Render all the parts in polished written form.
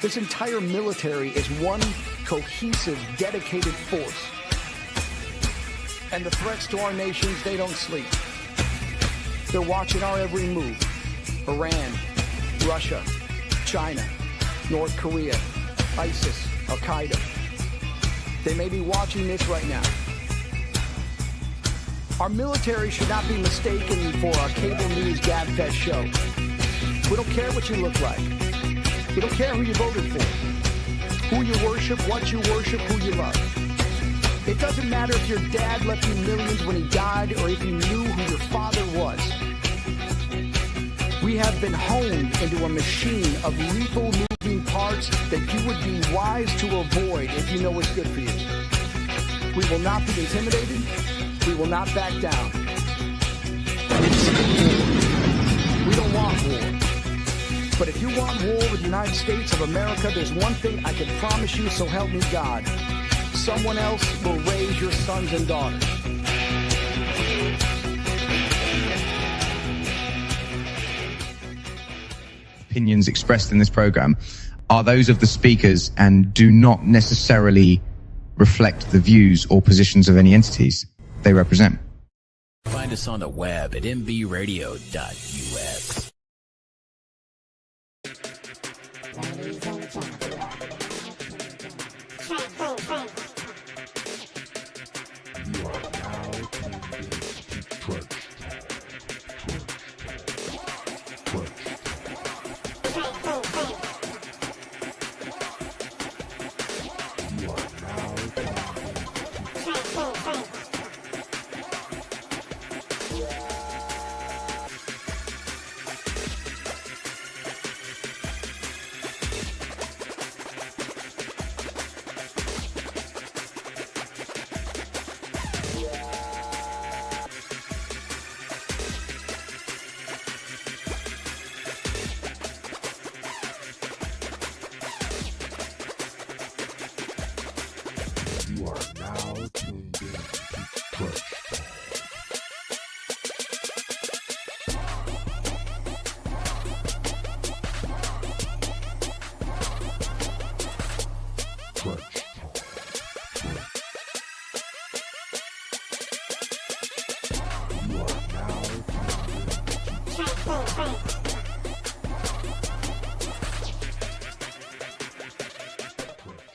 This entire military is one cohesive, dedicated force. And the threats to our nations, they don't sleep. They're watching our every move. Iran, Russia, China, North Korea, ISIS, Al-Qaeda. They may be watching this right now. Our military should not be mistaken for a cable news gabfest show. We don't care what you look like. We don't care who you voted for, who you worship, what you worship, who you love. It doesn't matter if your dad left you millions when he died or if you knew who your father was. We have been honed into a machine of lethal moving parts that you would be wise to avoid if you know what's good for you. We will not be intimidated. We will not back down. We don't want war. But if you want war with the United States of America, there's one thing I can promise you, so help me God. Someone else will raise your sons and daughters. Opinions expressed in this program are those of the speakers and do not necessarily reflect the views or positions of any entities they represent. Find us on the web at mbradio.us.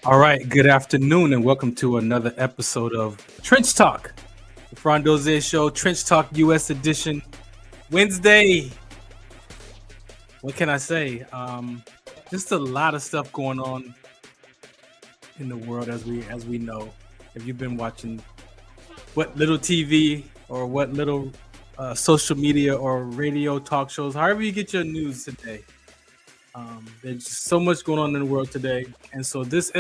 All right, good afternoon and welcome to another episode of Trench Talk, the Farron Dozier Show, Trench Talk US edition, Wednesday. What can I say? Just a lot of stuff going on in the world as we know. If you've been watching what little TV or what little social media or radio talk shows, however you get your news today. There's just so much going on in the world today, and so this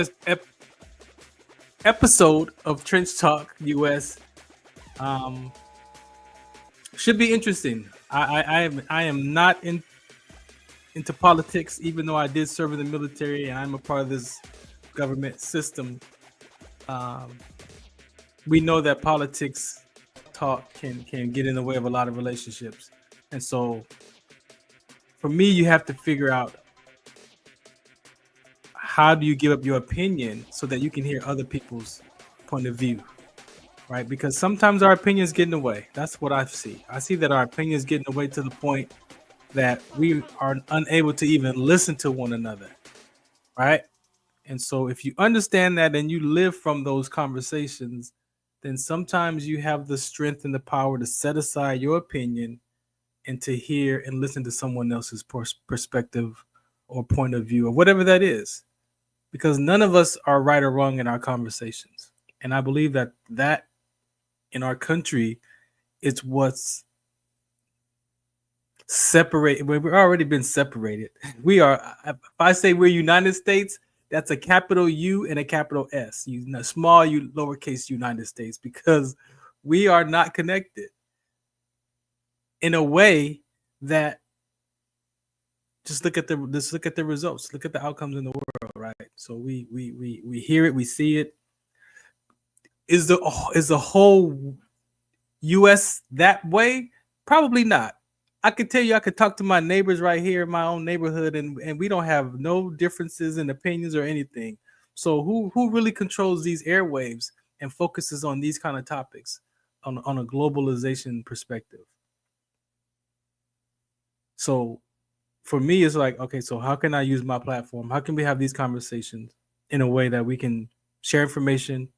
episode of Trench Talk US should be interesting. I am not into politics, even though I did serve in the military and I'm a part of this government system. We know that politics talk can get in the way of a lot of relationships, and so for me, you have to figure out how do you give up your opinion so that you can hear other people's point of view, right? Because sometimes our opinions get in the way. That's what I see. I see that our opinions get in the way to the point that we are unable to even listen to one another, right? And so if you understand that and you live from those conversations, then sometimes you have the strength and the power to set aside your opinion and to hear and listen to someone else's perspective or point of view or whatever that is. Because none of us are right or wrong in our conversations. And I believe that in our country, it's what's separated. We've already been separated. We are, if I say we're United States, that's a capital U and a capital S, small U, lowercase United States, because we are not connected in a way that just look at the results, look at the outcomes in the world, right? So we hear it, we see it. Is the whole U.S. that way? Probably not. I could tell you, I could talk to my neighbors right here in my own neighborhood, and we don't have no differences in opinions or anything. So who really controls these airwaves and focuses on these kind of topics on a globalization perspective? So for me, it's like, okay, so how can I use my platform? How can we have these conversations in a way that we can share information?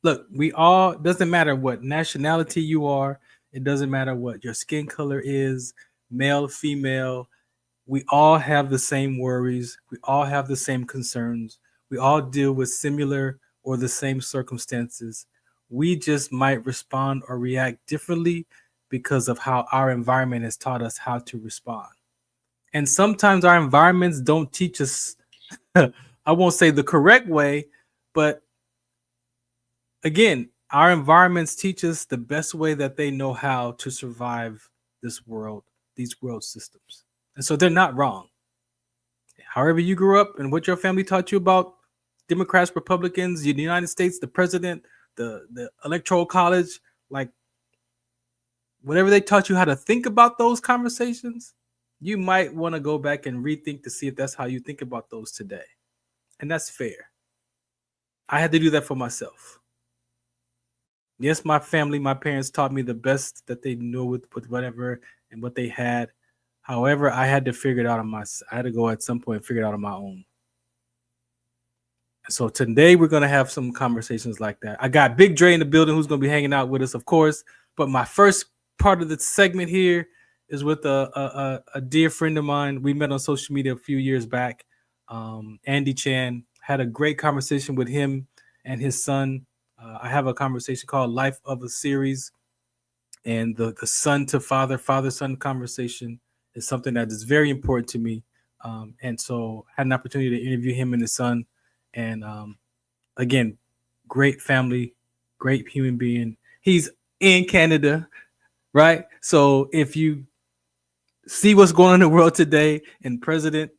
Look, we all, doesn't matter what nationality you are, it doesn't matter what your skin color is, male, female, we all have the same worries, we all have the same concerns, we all deal with similar or the same circumstances. We just might respond or react differently because of how our environment has taught us how to respond. And sometimes our environments don't teach us, I won't say the correct way, but again, our environments teach us the best way that they know how to survive this world, these world systems. And so they're not wrong. However you grew up and what your family taught you about Democrats, Republicans, the United States, the president, the electoral college, like whatever they taught you how to think about those conversations, you might want to go back and rethink to see if that's how you think about those today. And that's fair. I had to do that for myself. Yes, my family, my parents taught me the best that they knew with whatever and what they had. However, I had to figure it out I had to go at some point and figure it out on my own. So today we're going to have some conversations like that. I got Big Dre in the building who's going to be hanging out with us, of course. But my first part of the segment here is with a dear friend of mine. We met on social media a few years back. Andy Chan. Had a great conversation with him and his son. I have a conversation called Life of a Series. And the son to father, father-son conversation is something that is very important to me. And so I had an opportunity to interview him and his son. And again, great family, great human being. He's in Canada, right? So if you see what's going on in the world today, and President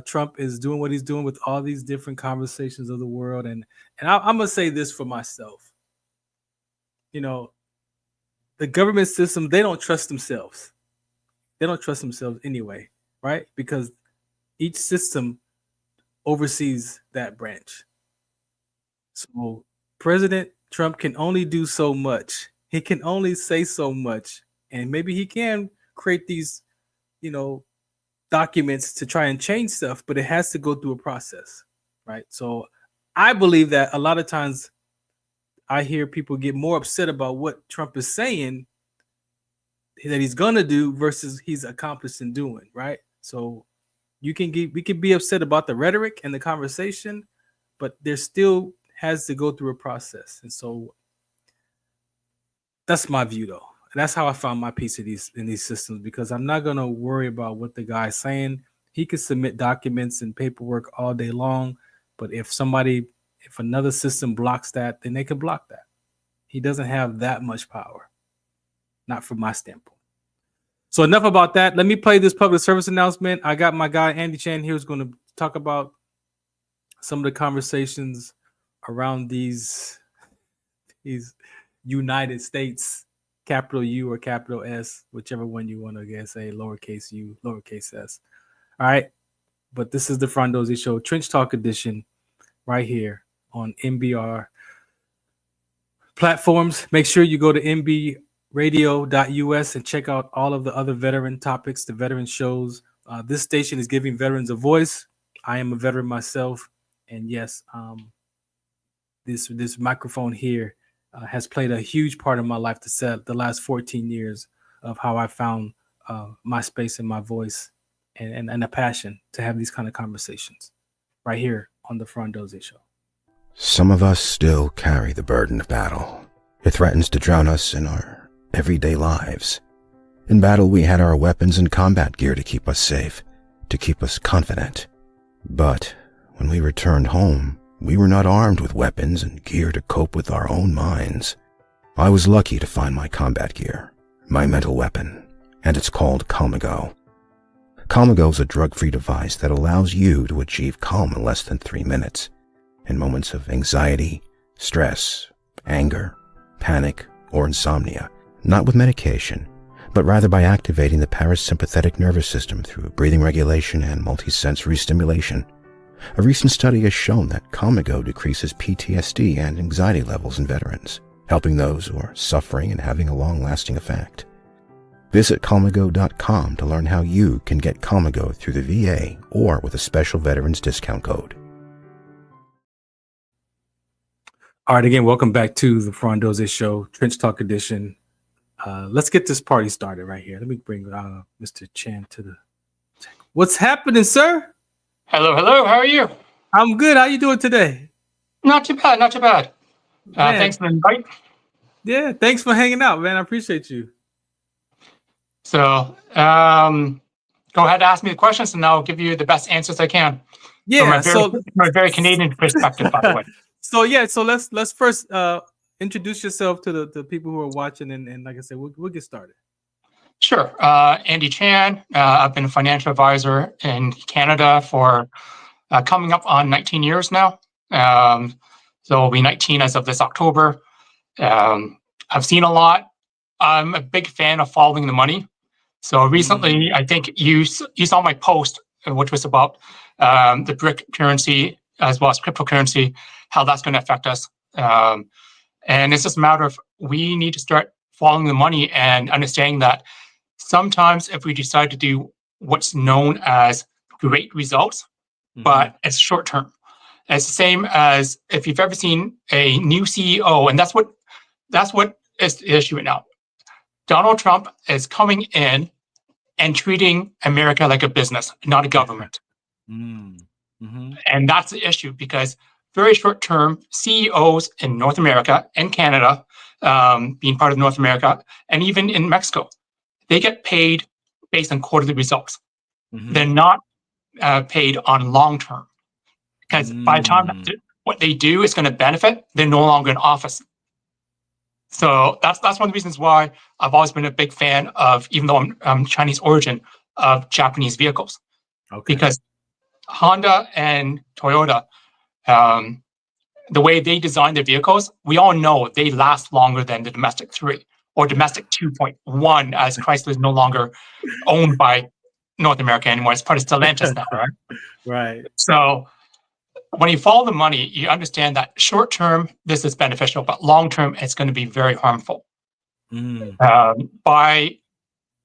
Trump is doing what he's doing with all these different conversations of the world, and I'm gonna say this for myself. You know, the government system, they don't trust themselves. They don't trust themselves anyway, right? Because each system oversees that branch. So President Trump can only do so much. He can only say so much, and maybe he can create these, documents to try and change stuff, but it has to go through a process, right? So I believe that a lot of times I hear people get more upset about what Trump is saying that he's gonna do versus he's accomplished in doing, right? So we can be upset about the rhetoric and the conversation, but there still has to go through a process. And so that's my view, though. And that's how I found my piece in these systems, because I'm not gonna worry about what the guy's saying. He can submit documents and paperwork all day long, but if another system blocks that, then they can block that. He doesn't have that much power, not from my standpoint. So enough about that. Let me play this public service announcement. I got my guy Andy Chan here who's going to talk about some of the conversations around these United States, capital U or capital S, whichever one you want to say, lowercase u, lowercase s. All right. But this is the Farron Dozier Show, Trench Talk Edition, right here on MBR platforms. Make sure you go to mbradio.us and check out all of the other veteran topics, the veteran shows. This station is giving veterans a voice. I am a veteran myself. And yes, this microphone here has played a huge part of my life the last 14 years of how I found my space and my voice and a passion to have these kind of conversations right here on the Farron Dozier Show. Some of us still carry the burden of battle. It threatens to drown us in our everyday lives. In battle, we had our weapons and combat gear to keep us safe, to keep us confident. But when we returned home, we were not armed with weapons and gear to cope with our own minds. I was lucky to find my combat gear, my mental weapon, and it's called Calmago. Calmago is a drug-free device that allows you to achieve calm in less than 3 minutes. In moments of anxiety, stress, anger, panic, or insomnia, not with medication, but rather by activating the parasympathetic nervous system through breathing regulation and multisensory stimulation. A recent study has shown that Comigo decreases PTSD and anxiety levels in veterans, helping those who are suffering and having a long-lasting effect. Visit Comigo.com to learn how you can get Comigo through the VA or with a special veterans discount code. All right, again, welcome back to the Farron Dozier Show, Trench Talk Edition. Let's get this party started right here. Let me bring Mr. Chan to the... What's happening, sir? Hello, hello. How are you? I'm good. How you doing today? Not too bad, not too bad. Thanks for the invite. Yeah, thanks for hanging out, man. I appreciate you. So, go ahead and ask me the questions, and I'll give you the best answers I can. Yeah, from a very Canadian perspective, by the way. So let's first introduce yourself to the people who are watching, and like I said, we'll get started. Sure. Andy Chan. I've been a financial advisor in Canada for coming up on 19 years now. So it'll be 19 as of this October. I've seen a lot. I'm a big fan of following the money. So recently, I think you saw my post, which was about the BRIC currency as well as cryptocurrency, how that's going to affect us. And it's just a matter of we need to start following the money and understanding that sometimes if we decide to do what's known as great results, but it's short term. It's the same as if you've ever seen a new CEO, and that's what is the issue right now. Donald Trump is coming in and treating America like a business, not a government. And that's the issue, because very short term CEOs in North America and Canada, being part of North America, and even in Mexico, they get paid based on quarterly results. They're not paid on long term, because by the time what they do is going to benefit, they're no longer in office. So that's one of the reasons why I've always been a big fan of, even though I'm Chinese origin, of Japanese vehicles. Okay. Because Honda and Toyota, the way they design their vehicles, we all know they last longer than the domestic 3 or domestic 2.1, as Chrysler is no longer owned by North America anymore. It's part of Stellantis now, right? Right. So when you follow the money, you understand that short term, this is beneficial, but long term, it's going to be very harmful. By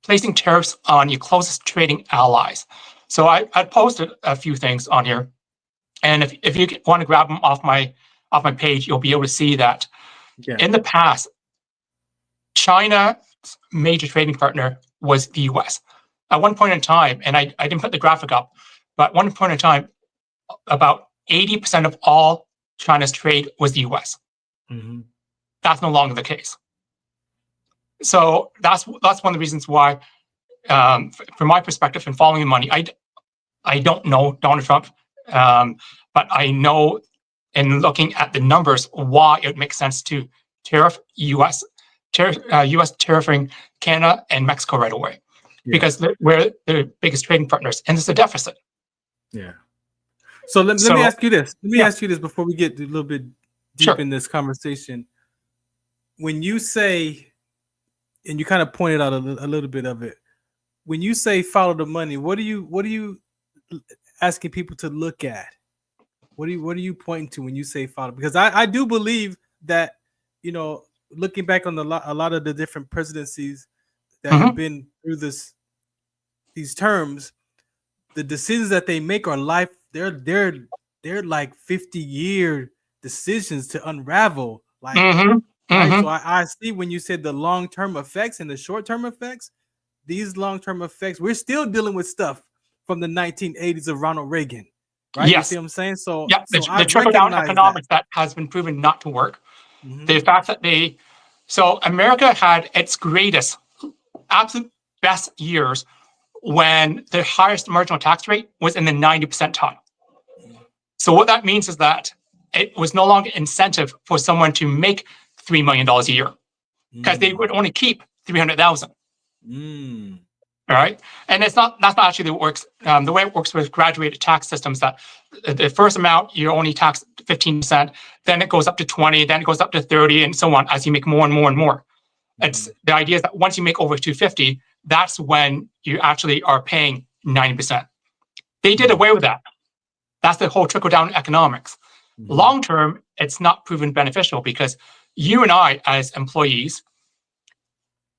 placing tariffs on your closest trading allies. So I posted a few things on here, and if you want to grab them off my page, you'll be able to see that in the past, China's major trading partner was the U.S. At one point in time, and I didn't put the graphic up, but at one point in time, about 80% of all China's trade was the U.S. That's no longer the case. So that's one of the reasons why, from my perspective, in following the money, I don't know Donald Trump, but I know in looking at the numbers why it makes sense to tariff U.S. tariffing Canada and Mexico right away, because we're the biggest trading partners, and it's a deficit. Yeah. So let me ask you this. Let me ask you this before we get a little bit deep in this conversation. When you say, and you kind of pointed out a little bit of it, when you say follow the money, what are you asking people to look at? What are you pointing to when you say follow? Because I do believe that, looking back on a lot of the different presidencies that have been through these terms, the decisions that they make are life. They're like 50-year decisions to unravel. Like, right? So I see when you said the long-term effects and the short-term effects, these long-term effects, we're still dealing with stuff from the 1980s of Ronald Reagan. Right? Yes. You see what I'm saying? So the trickle-down economics that has been proven not to work. The fact that so America had its greatest, absolute best years when the highest marginal tax rate was in the 90 percentile. So what that means is that it was no longer incentive for someone to make $3 million a year, because they would only keep $300,000. All right, and that's not actually the way it works. The way it works with graduated tax systems, that the first amount you're only taxed 15%, then it goes up to 20, then it goes up to 30, and so on as you make more and more and more. It's the idea is that once you make over 250, that's when you actually are paying 90%. They did away with that. That's the whole trickle-down economics. Long term, it's not proven beneficial because you and I, as employees,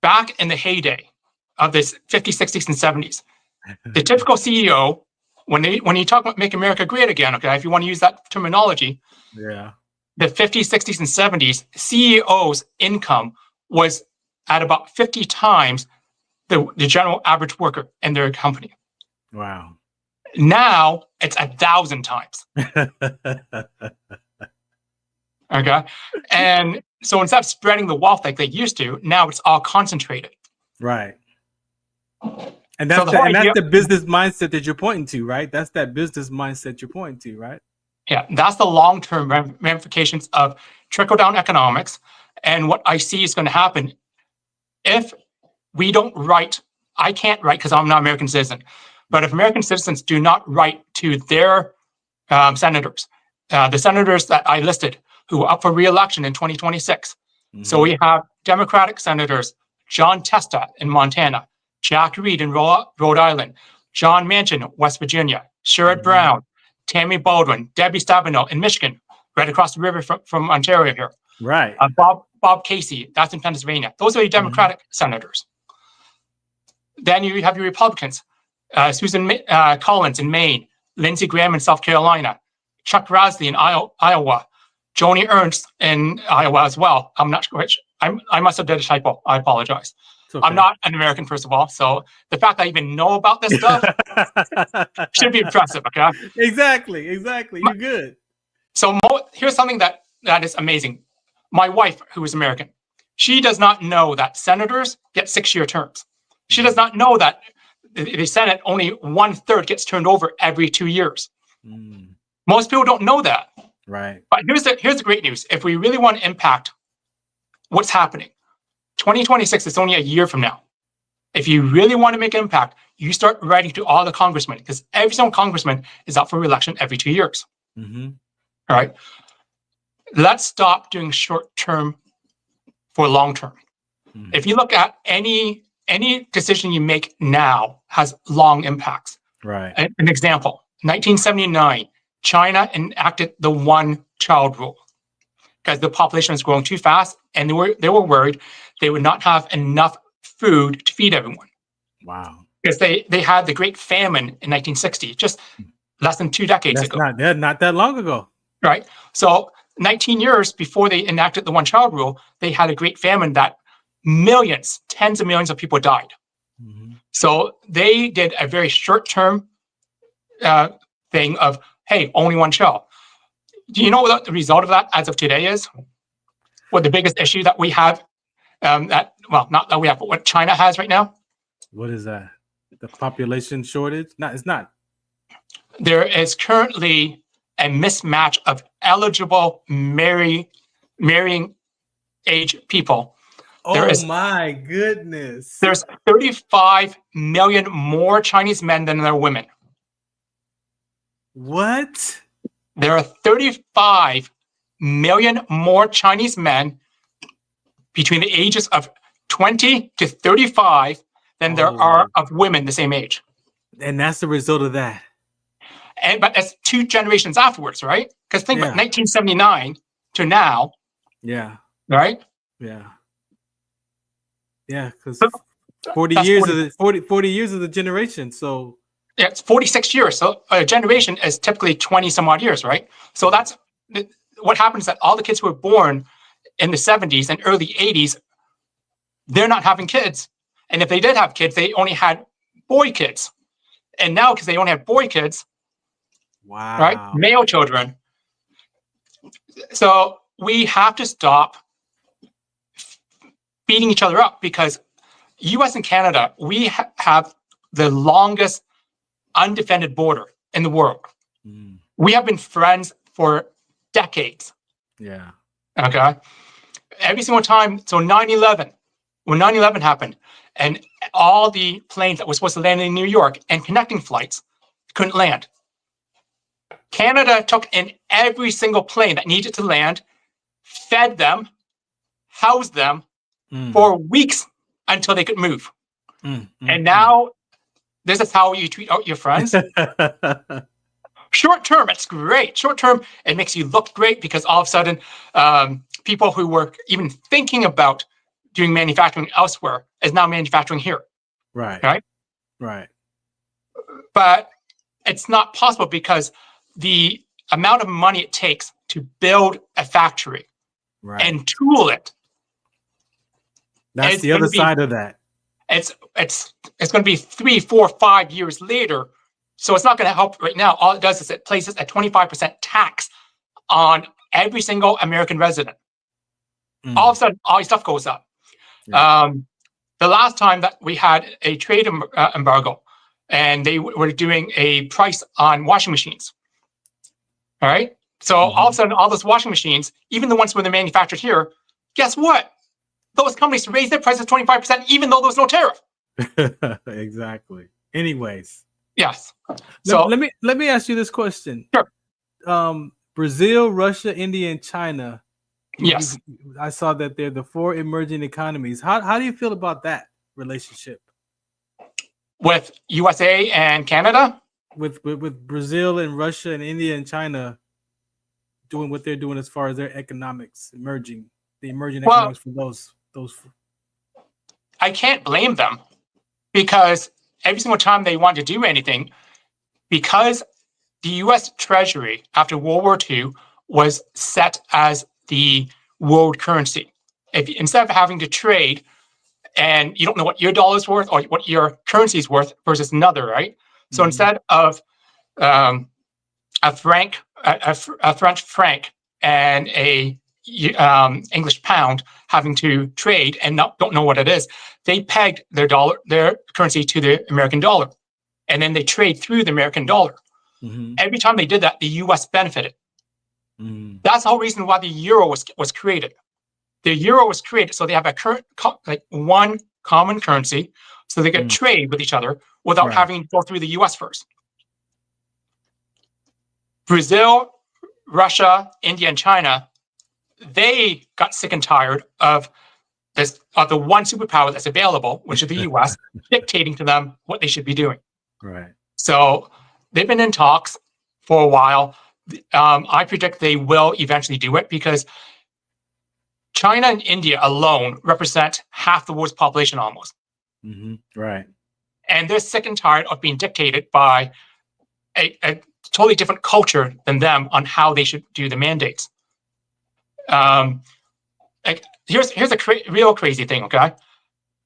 back in the heyday of this 50s, 60s, and 70s, the typical CEO, when you talk about make America great again, okay, if you want to use that terminology, Yeah. the 50s, 60s, and 70s, CEO's income was at about 50 times the general average worker in their company. Wow. Now it's 1,000 times. Okay. And so instead of spreading the wealth like they used to, now it's all concentrated. Right. And that's, So and that's the business mindset that you're pointing to, right? That's that business mindset you're pointing to, right? Yeah, that's the long-term ramifications of trickle-down economics. And what I see is going to happen if we don't write, I can't write because I'm not an American citizen, but if American citizens do not write to their senators, the senators that I listed who are up for re-election in 2026. So we have Democratic senators, John Testa in Montana, Jack Reed in Rhode Island, John Manchin, West Virginia, Sherrod Brown, Tammy Baldwin, Debbie Stabenow in Michigan, right across the river from Ontario here. Right. Bob Casey, that's in Pennsylvania. Those are your Democratic senators. Then you have your Republicans, Susan Collins in Maine, Lindsey Graham in South Carolina, Chuck Grassley in Iowa, Joni Ernst in Iowa as well. I'm not sure which. I must have did a typo. I apologize. Okay. I'm not an American, first of all. So the fact that I even know about this stuff should be impressive. Okay. Exactly. You're good. So here's something that is amazing. My wife, who is American, she does not know that senators get 6-year terms. She does not know that the Senate only 1/3 gets turned over every 2 years. Most people don't know that. Right. But here's the great news. If we really want to impact what's happening, 2026 is only a year from now. If you really want to make an impact, you start writing to all the congressmen because every single congressman is up for re-election every 2 years. All right. Let's stop doing short-term for long-term. If you look at any decision you make now has long impacts. Right. An example, 1979, China enacted the one-child rule because the population was growing too fast, and they were worried they would not have enough food to feed everyone. Wow. Because they had the Great Famine in 1960, just less than 2 decades ago. Not that long ago. Right. So 19 years before they enacted the one-child rule, they had a Great Famine that millions, tens of millions of people died. So they did a very short-term thing of, hey, only one child. Do you know what the result of that as of today is? What the biggest issue that we have, not that we have, but what China has right now? What is that? The population shortage? No, it's not. There is currently a mismatch of eligible marrying age people. My goodness. There's 35 million more Chinese men than there are women. What? There are 35 million more Chinese men between the ages of 20 to 35 than there are of women the same age. And that's the result of that. But it's 2 generations afterwards, right? Because think about 1979 to now. Yeah. Right? Yeah. Yeah, because 40 years of the generation. So yeah, it's 46 years. So a generation is typically 20 some odd years, right? So that's what happens, that all the kids who were born in the 70s and early 80s, they're not having kids. And if they did have kids, they only had boy kids. And now, because they only have boy kids, right, male children. So we have to stop beating each other up, because US and Canada, we have the longest undefended border in the world. We have been friends for decades. Yeah. Okay. Every single time. So 9/11, when 9/11 happened, and all the planes that were supposed to land in New York and connecting flights couldn't land, Canada took in every single plane that needed to land, fed them, housed them, for weeks until they could move. And now this is how you treat out your friends. Short term, it's great. Short term, it makes you look great because all of a sudden, people who were even thinking about doing manufacturing elsewhere is now manufacturing here. Right. But it's not possible because the amount of money it takes to build a factory and tool it. That's the other side of that. It's going to be 3, 4, 5 years later. So it's not going to help right now. All it does is it places a 25% tax on every single American resident. All of a sudden, all your stuff goes up. The last time that we had a trade embargo, and they were doing a price on washing machines. All right. So all of a sudden, all those washing machines, even the ones when they're manufactured here, guess what? Those companies raised their prices 25%, even though there was no tariff. Exactly. Anyways. Yes. So let me ask you this question. Sure. Brazil, Russia, India, and China. Yes. I saw that they're the 4 emerging economies. How do you feel about that relationship? With USA and Canada? With Brazil and Russia and India and China doing what they're doing as far as their economics, the emerging economics for those. I can't blame them because every single time they want to do anything, because the U.S. Treasury after World War II was set as the world currency. Instead of having to trade and you don't know what your dollar is worth or what your currency is worth versus another, right? So instead of a French franc and a English pound having to trade and don't know what it is, they pegged their currency to the American dollar, and then they trade through the American dollar. Every time they did that, the U.S. benefited. That's the whole reason why the euro was created. The euro was created so they have one common currency, so they could trade with each other without having to go through the U.S. first. Brazil, Russia, India, and China, they got sick and tired of the one superpower that's available, which is the U.S., dictating to them what they should be doing. Right. So they've been in talks for a while. I predict they will eventually do it because China and India alone represent half the world's population almost. Right. And they're sick and tired of being dictated by a totally different culture than them on how they should do the mandates. Here's a real crazy thing, okay,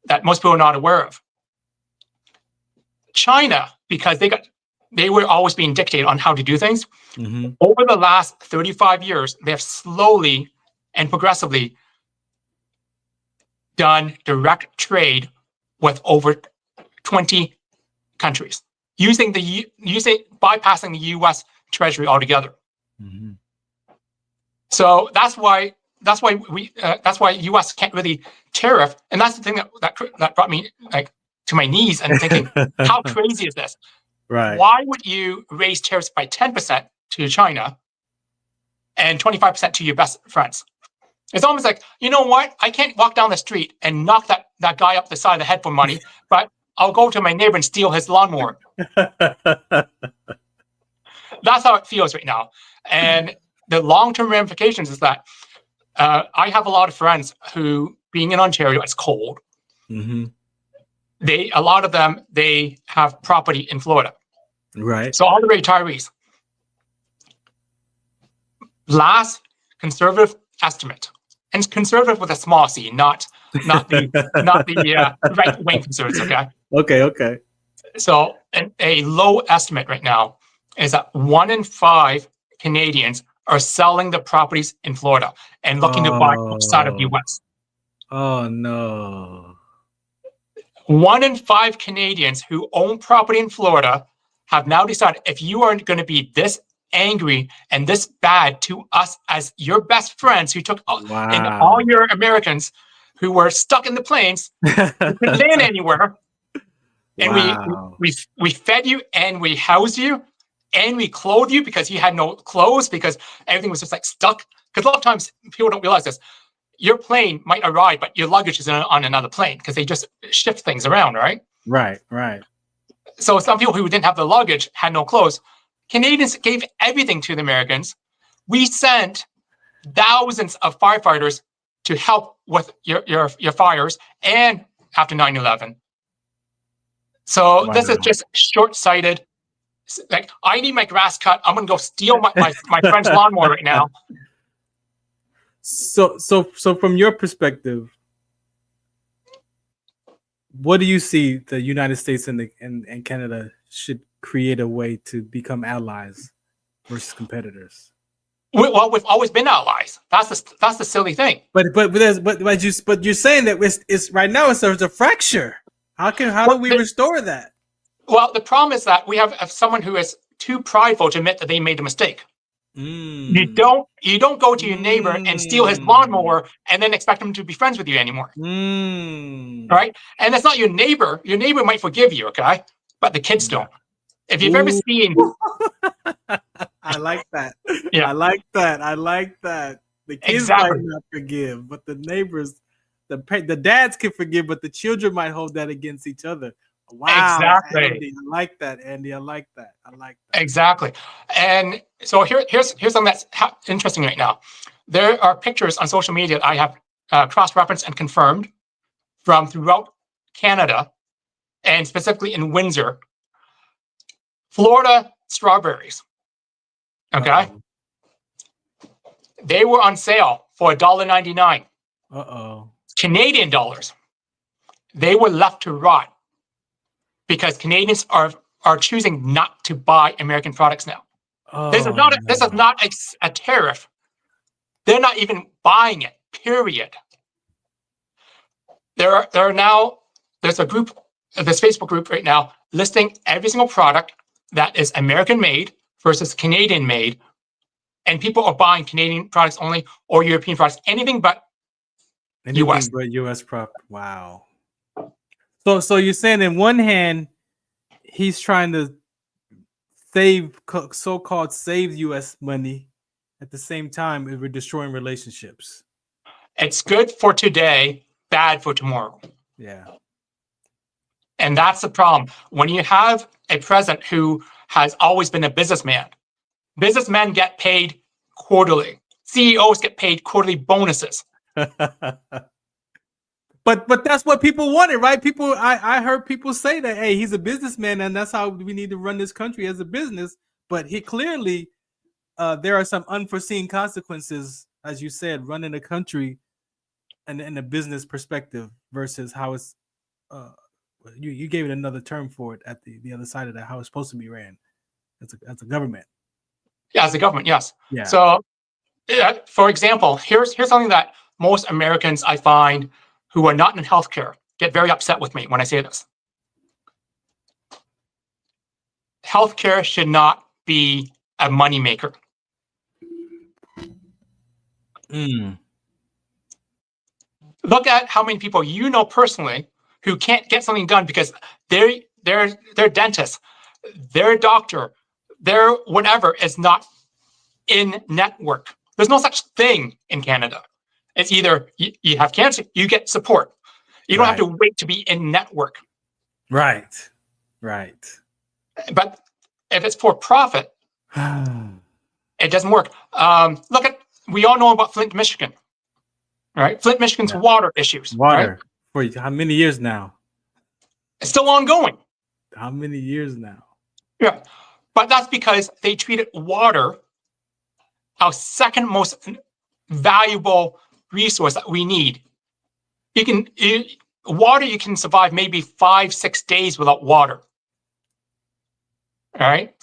that most people are not aware of. China, because they were always being dictated on how to do things. Over the last 35 years, they have slowly and progressively done direct trade with over 20 countries, bypassing the U.S. Treasury altogether. So that's why U.S. can't really tariff, and that's the thing that brought me to my knees and thinking, how crazy is this? Right. Why would you raise tariffs by 10% to China and 25% to your best friends? It's almost like, you know what? I can't walk down the street and knock that guy up the side of the head for money, but I'll go to my neighbor and steal his lawnmower. That's how it feels right now. And the long-term ramifications is that I have a lot of friends who, being in Ontario, it's cold. A lot of them, they have property in Florida. Right. So all the retirees. Last conservative estimate, and conservative with a small c, not the right-wing conservatives. Okay. So a low estimate right now is that 1 in 5 Canadians are selling the properties in Florida and looking to buy outside of the U.S. Oh no. 1 in 5 Canadians who own property in Florida have now decided, if you are going to be this angry and this bad to us as your best friends who took and all your Americans who were stuck in the plains, who couldn't land anywhere, and we fed you and we housed you and we clothed you because you had no clothes because everything was just stuck. Because a lot of times people don't realize this. your plane might arrive, but your luggage is on another plane because they just shift things around, right? Right, right. So some people who didn't have the luggage had no clothes. Canadians gave everything to the Americans. We sent thousands of firefighters to help with your fires and after 9/11. So this is just short-sighted. Like, I need my grass cut. I'm going to go steal my friend's lawnmower right now. So from your perspective, what do you see the United States and Canada should create a way to become allies versus competitors? Well, we've always been allies. That's the silly thing. But you're saying that it's right now there's a fracture. How do we restore that? Well, the problem is that we have someone who is too prideful to admit that they made a mistake. You don't go to your neighbor and steal his lawnmower and then expect him to be friends with you anymore. Right? And that's not your neighbor. Your neighbor might forgive you, okay? But the kids don't. If you've ever seen... I like that. Yeah. I like that. The kids might not forgive, but the neighbors, the dads can forgive, but the children might hold that against each other. Wow. Exactly. Andy, I like that, Andy. I like that. Exactly. And so here's something that's interesting right now. There are pictures on social media that I have cross-referenced and confirmed from throughout Canada, and specifically in Windsor. Florida strawberries. Okay. They were on sale for $1.99. Canadian dollars. They were left to rot because Canadians are choosing not to buy American products now. This is not a tariff. They're not even buying it. Period. There's a group, this Facebook group right now, listing every single product that is American made versus Canadian made, and people are buying Canadian products only or European products, anything but US. But US product. Wow. So you're saying in one hand, he's trying to so-called save US money. At the same time, we're destroying relationships. It's good for today, bad for tomorrow. Yeah. And that's the problem. When you have a president who has always been a businessman, businessmen get paid quarterly. CEOs get paid quarterly bonuses. But that's what people wanted, right? I heard people say that, hey, he's a businessman and that's how we need to run this country as a business. But he clearly, there are some unforeseen consequences, as you said, running a country and in a business perspective versus how it's, you gave it another term for it at the other side of that, how it's supposed to be ran as a government. Yeah, as a government, yes. Yeah. So, for example, here's something that most Americans I find who are not in healthcare get very upset with me when I say this. Healthcare should not be a moneymaker. Look at how many people you know personally who can't get something done because their dentist, their doctor, their whatever is not in network. There's no such thing in Canada. It's either you have cancer, you get support. You don't have to wait to be in network. Right. But if it's for profit, it doesn't work. We all know about Flint, Michigan, right? Flint, Michigan's water issues. Water. Right? For how many years now? It's still ongoing. How many years now? Yeah. But that's because they treated water our second most valuable resource that we need. You can survive maybe 5-6 days without water. All right.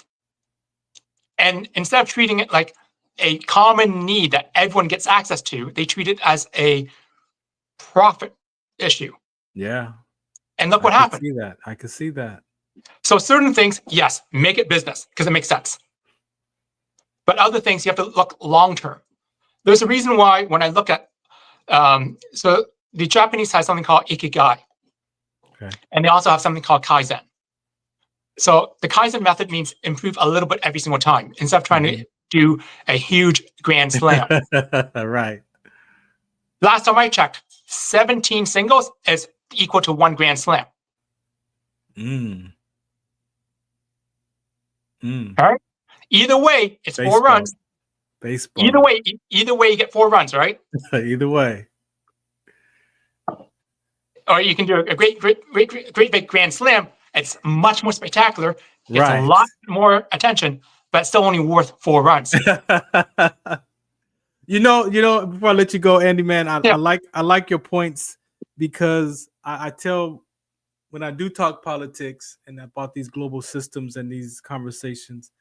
And instead of treating it like a common need that everyone gets access to, they treat it as a profit issue. Yeah. And look what happened. I can see that. So certain things, yes, make it business because it makes sense. But other things, you have to look long-term. There's a reason why when I look at, so the Japanese have something called ikigai. Okay. And they also have something called kaizen. So the kaizen method means improve a little bit every single time instead of trying to do a huge grand slam. Right. Last time I checked, 17 singles is equal to 1 Grand Slam. All right. Either way, it's Baseball. 4 runs. Baseball. Either way, you get 4 runs, right? Either way. Or you can do a great big Grand Slam. It's much more spectacular. Gets Right. a lot more attention, but still only worth 4 runs. You know, before I let you go, Andy, man, I like your points, because I tell, when I do talk politics and about these global systems and these conversations,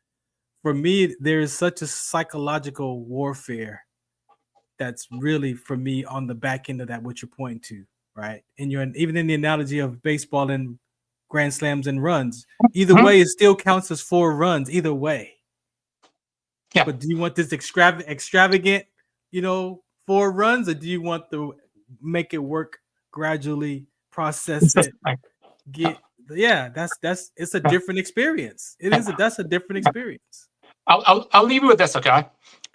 for me, there is such a psychological warfare that's really, for me, on the back end of that, what you're pointing to, right? And even in the analogy of baseball and Grand Slams and runs, either way, it still counts as 4 runs, either way. Yeah. But do you want this extravagant, 4 runs, or do you want to make it work gradually, process it, it's a different experience. That's a different experience. I'll leave you with this, okay?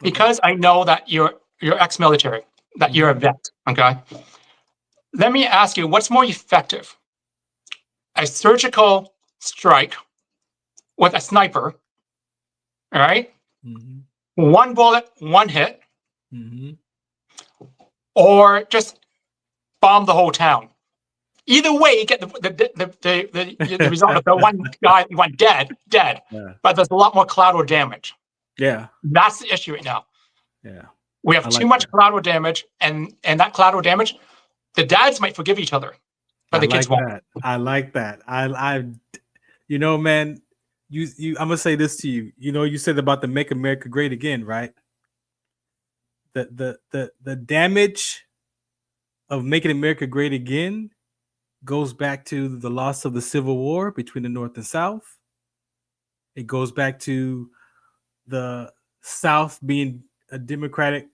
Because I know that you're ex-military, that you're a vet, okay? Let me ask you, what's more effective? A surgical strike with a sniper, all right? 1 bullet, 1 hit, or just bomb the whole town. Either way, you get the result of the one guy went dead, but there's a lot more collateral damage. Yeah. That's the issue right now. Yeah. We have too much collateral damage, and that collateral damage, the dads might forgive each other, but the kids won't. I like that. Man, I'm gonna say this to you. You said about the Make America Great Again, right? The damage of making America great again goes back to the loss of the Civil War between the North and South. It goes back to the South being a Democratic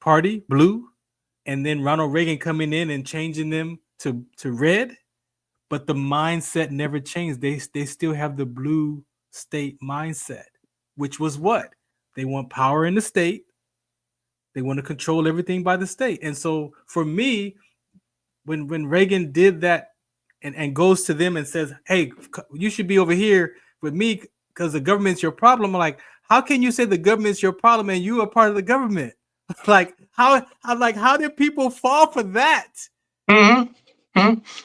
Party, blue, and then Ronald Reagan coming in and changing them to red. But the mindset never changed. They still have the blue state mindset, which was what? They want power in the state. They want to control everything by the state. And so for me, when Reagan did that and goes to them and says, hey, you should be over here with me because the government's your problem. I'm like, how can you say the government's your problem and you are part of the government? How did people fall for that?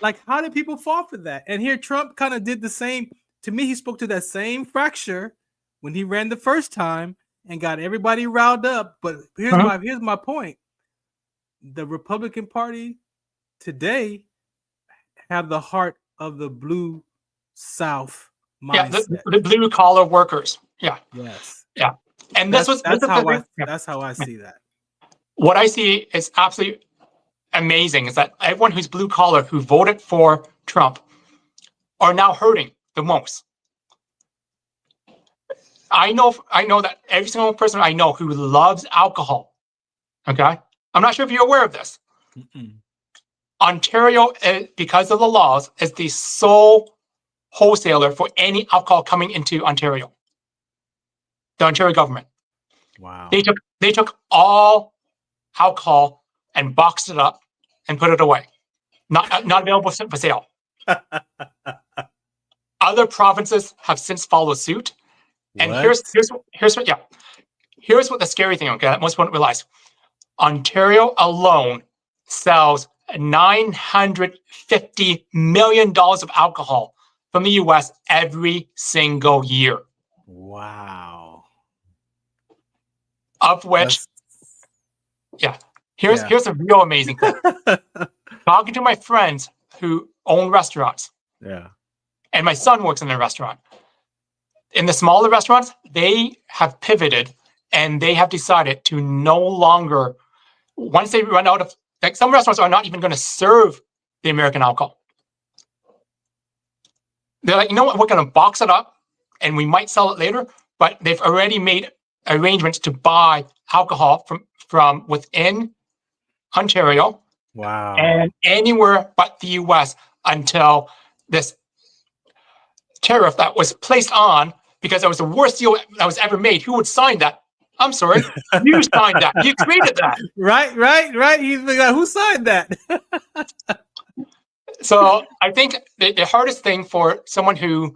Like, how did people fall for that? And here Trump kind of did the same. To me, he spoke to that same fracture when he ran the first time and got everybody riled up. But here's my point. The Republican Party today have the heart of the blue South mindset. Yeah, the blue collar workers. Yeah. Yes. Yeah. And that's how I see that. What I see is absolutely amazing is that everyone who's blue collar who voted for Trump are now hurting the most. I know that every single person I know who loves alcohol. Okay, I'm not sure if you're aware of this. Ontario, because of the laws, is the sole wholesaler for any alcohol coming into Ontario. The Ontario government. Wow. They took all alcohol and boxed it up and put it away. Not available for sale. Other provinces have since followed suit. And here's what the scary thing, okay, that most people don't realize. Ontario alone sells $950 million of alcohol from the US every single year. Wow. Of which, here's a real amazing thing. Talking to my friends who own restaurants. Yeah. And my son works in a restaurant. In the smaller restaurants, they have pivoted and they have decided to no longer, once they run out of, like some restaurants are not even going to serve the American alcohol. They're like, you know what, we're going to box it up and we might sell it later, but they've already made arrangements to buy alcohol from within Ontario. Wow. And anywhere but the US until this tariff that was placed on, because it was the worst deal that was ever made. Who would sign that I'm sorry. You signed that. You created that. Right. He's like, who signed that? So I think the hardest thing for someone who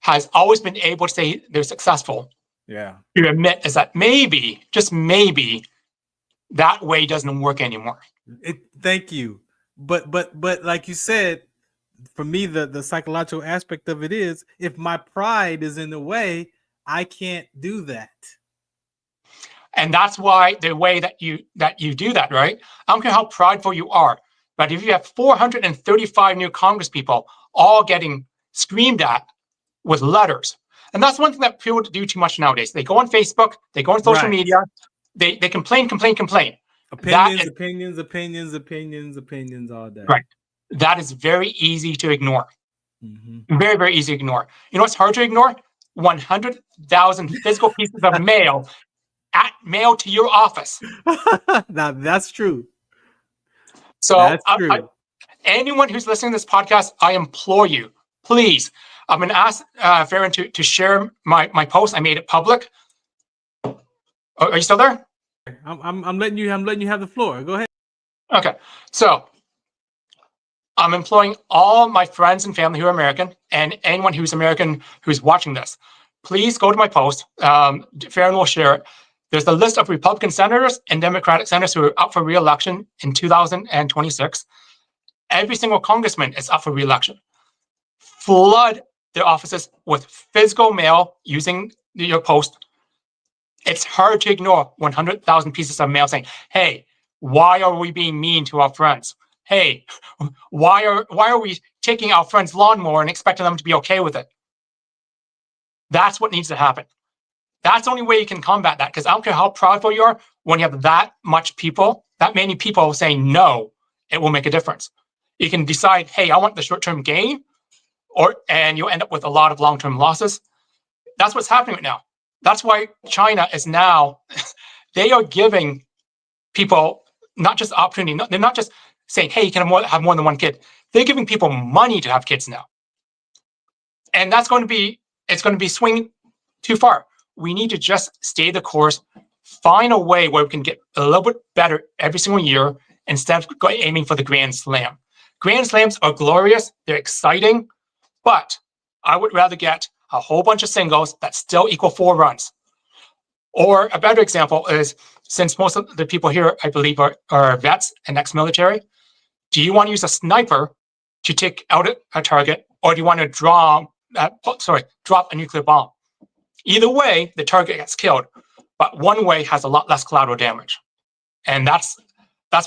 has always been able to say they're successful Yeah. to admit is that maybe, just maybe, that way doesn't work anymore. Thank you. But like you said, for me, the psychological aspect of it is, if my pride is in the way, I can't do that. And that's why the way that you do that, right? I don't care how prideful you are, but if you have 435 new Congress people all getting screamed at with letters, and that's one thing that people do too much nowadays. They go on Facebook, they go on social media, they complain. Opinions all day. Right. That is very easy to ignore. Mm-hmm. Very, very easy to ignore. You know what's hard to ignore? 100,000 physical pieces of mail mailed to your office. Now that's true. So that's true. Anyone who's listening to this podcast, I implore you, please. I'm going to ask Farron to share my post. I made it public. Are you still there? I'm letting you have the floor. Go ahead. Okay. So I'm employing all my friends and family who are American, and anyone who's American who's watching this. Please go to my post. Farron will share it. There's a list of Republican senators and Democratic senators who are up for re-election in 2026. Every single congressman is up for re-election. Flood their offices with physical mail using your post. It's hard to ignore 100,000 pieces of mail saying, hey, why are we being mean to our friends? Hey, why are we taking our friend's lawnmower and expecting them to be okay with it? That's what needs to happen. That's the only way you can combat that, because I don't care how proudful you are, when you have that many people saying no, it will make a difference. You can decide, hey, I want the short-term gain, and you'll end up with a lot of long-term losses. That's what's happening right now. That's why China is now, they are giving people not just opportunity, they're not just saying, hey, you can have more than one kid. They're giving people money to have kids now. And it's going to be swinging too far. We need to just stay the course, find a way where we can get a little bit better every single year instead of aiming for the Grand Slam. Grand Slams are glorious, they're exciting, but I would rather get a whole bunch of singles that still equal 4 runs. Or a better example is, since most of the people here, I believe, are vets and ex-military, do you want to use a sniper to take out a target, or do you want to drop a nuclear bomb? Either way, the target gets killed, but one way has a lot less collateral damage. And that's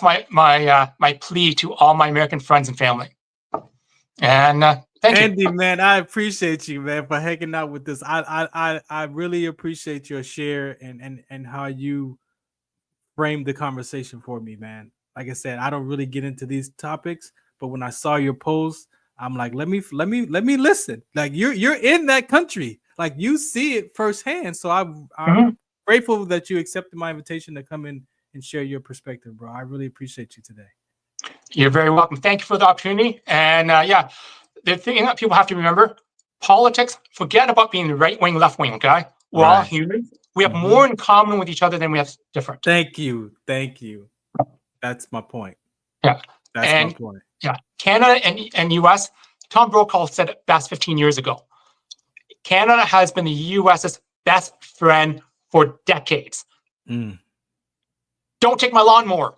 my plea to all my American friends and family. And thank you, Andy, man. I appreciate you, man, for hanging out with this. I really appreciate your share and how you framed the conversation for me, man. Like I said, I don't really get into these topics, but when I saw your post, I'm like, let me listen. Like you're in that country, like you see it firsthand. So I'm grateful that you accepted my invitation to come in and share your perspective, bro. I really appreciate you today. You're very welcome. Thank you for the opportunity. And the thing that people have to remember, politics, forget about being right wing, left wing, okay? We're all humans. We have more in common with each other than we have different. Thank you. That's my point. Yeah. That's my point. Yeah. Canada and US, Tom Brokaw said it best 15 years ago. Canada has been the US's best friend for decades. Don't take my lawnmower.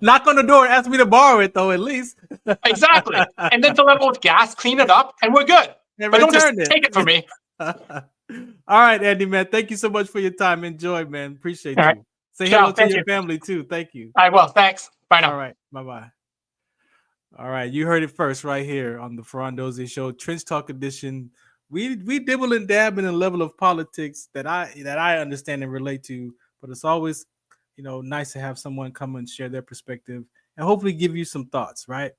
Knock on the door, ask me to borrow it, though, at least. Exactly. And then fill it with gas, clean it up, and we're good. And but don't just it. take it from me. All right, Andy, man. Thank you so much for your time. Enjoy, man. Appreciate you. Right. Say hello to your family, too. Thank you. I will. Thanks. Bye now. All right. Bye-bye. All right. You heard it first right here on the Farron Dozier Show, Trench Talk Edition. We dibble and dab in a level of politics that I understand and relate to, but it's always, nice to have someone come and share their perspective and hopefully give you some thoughts, right?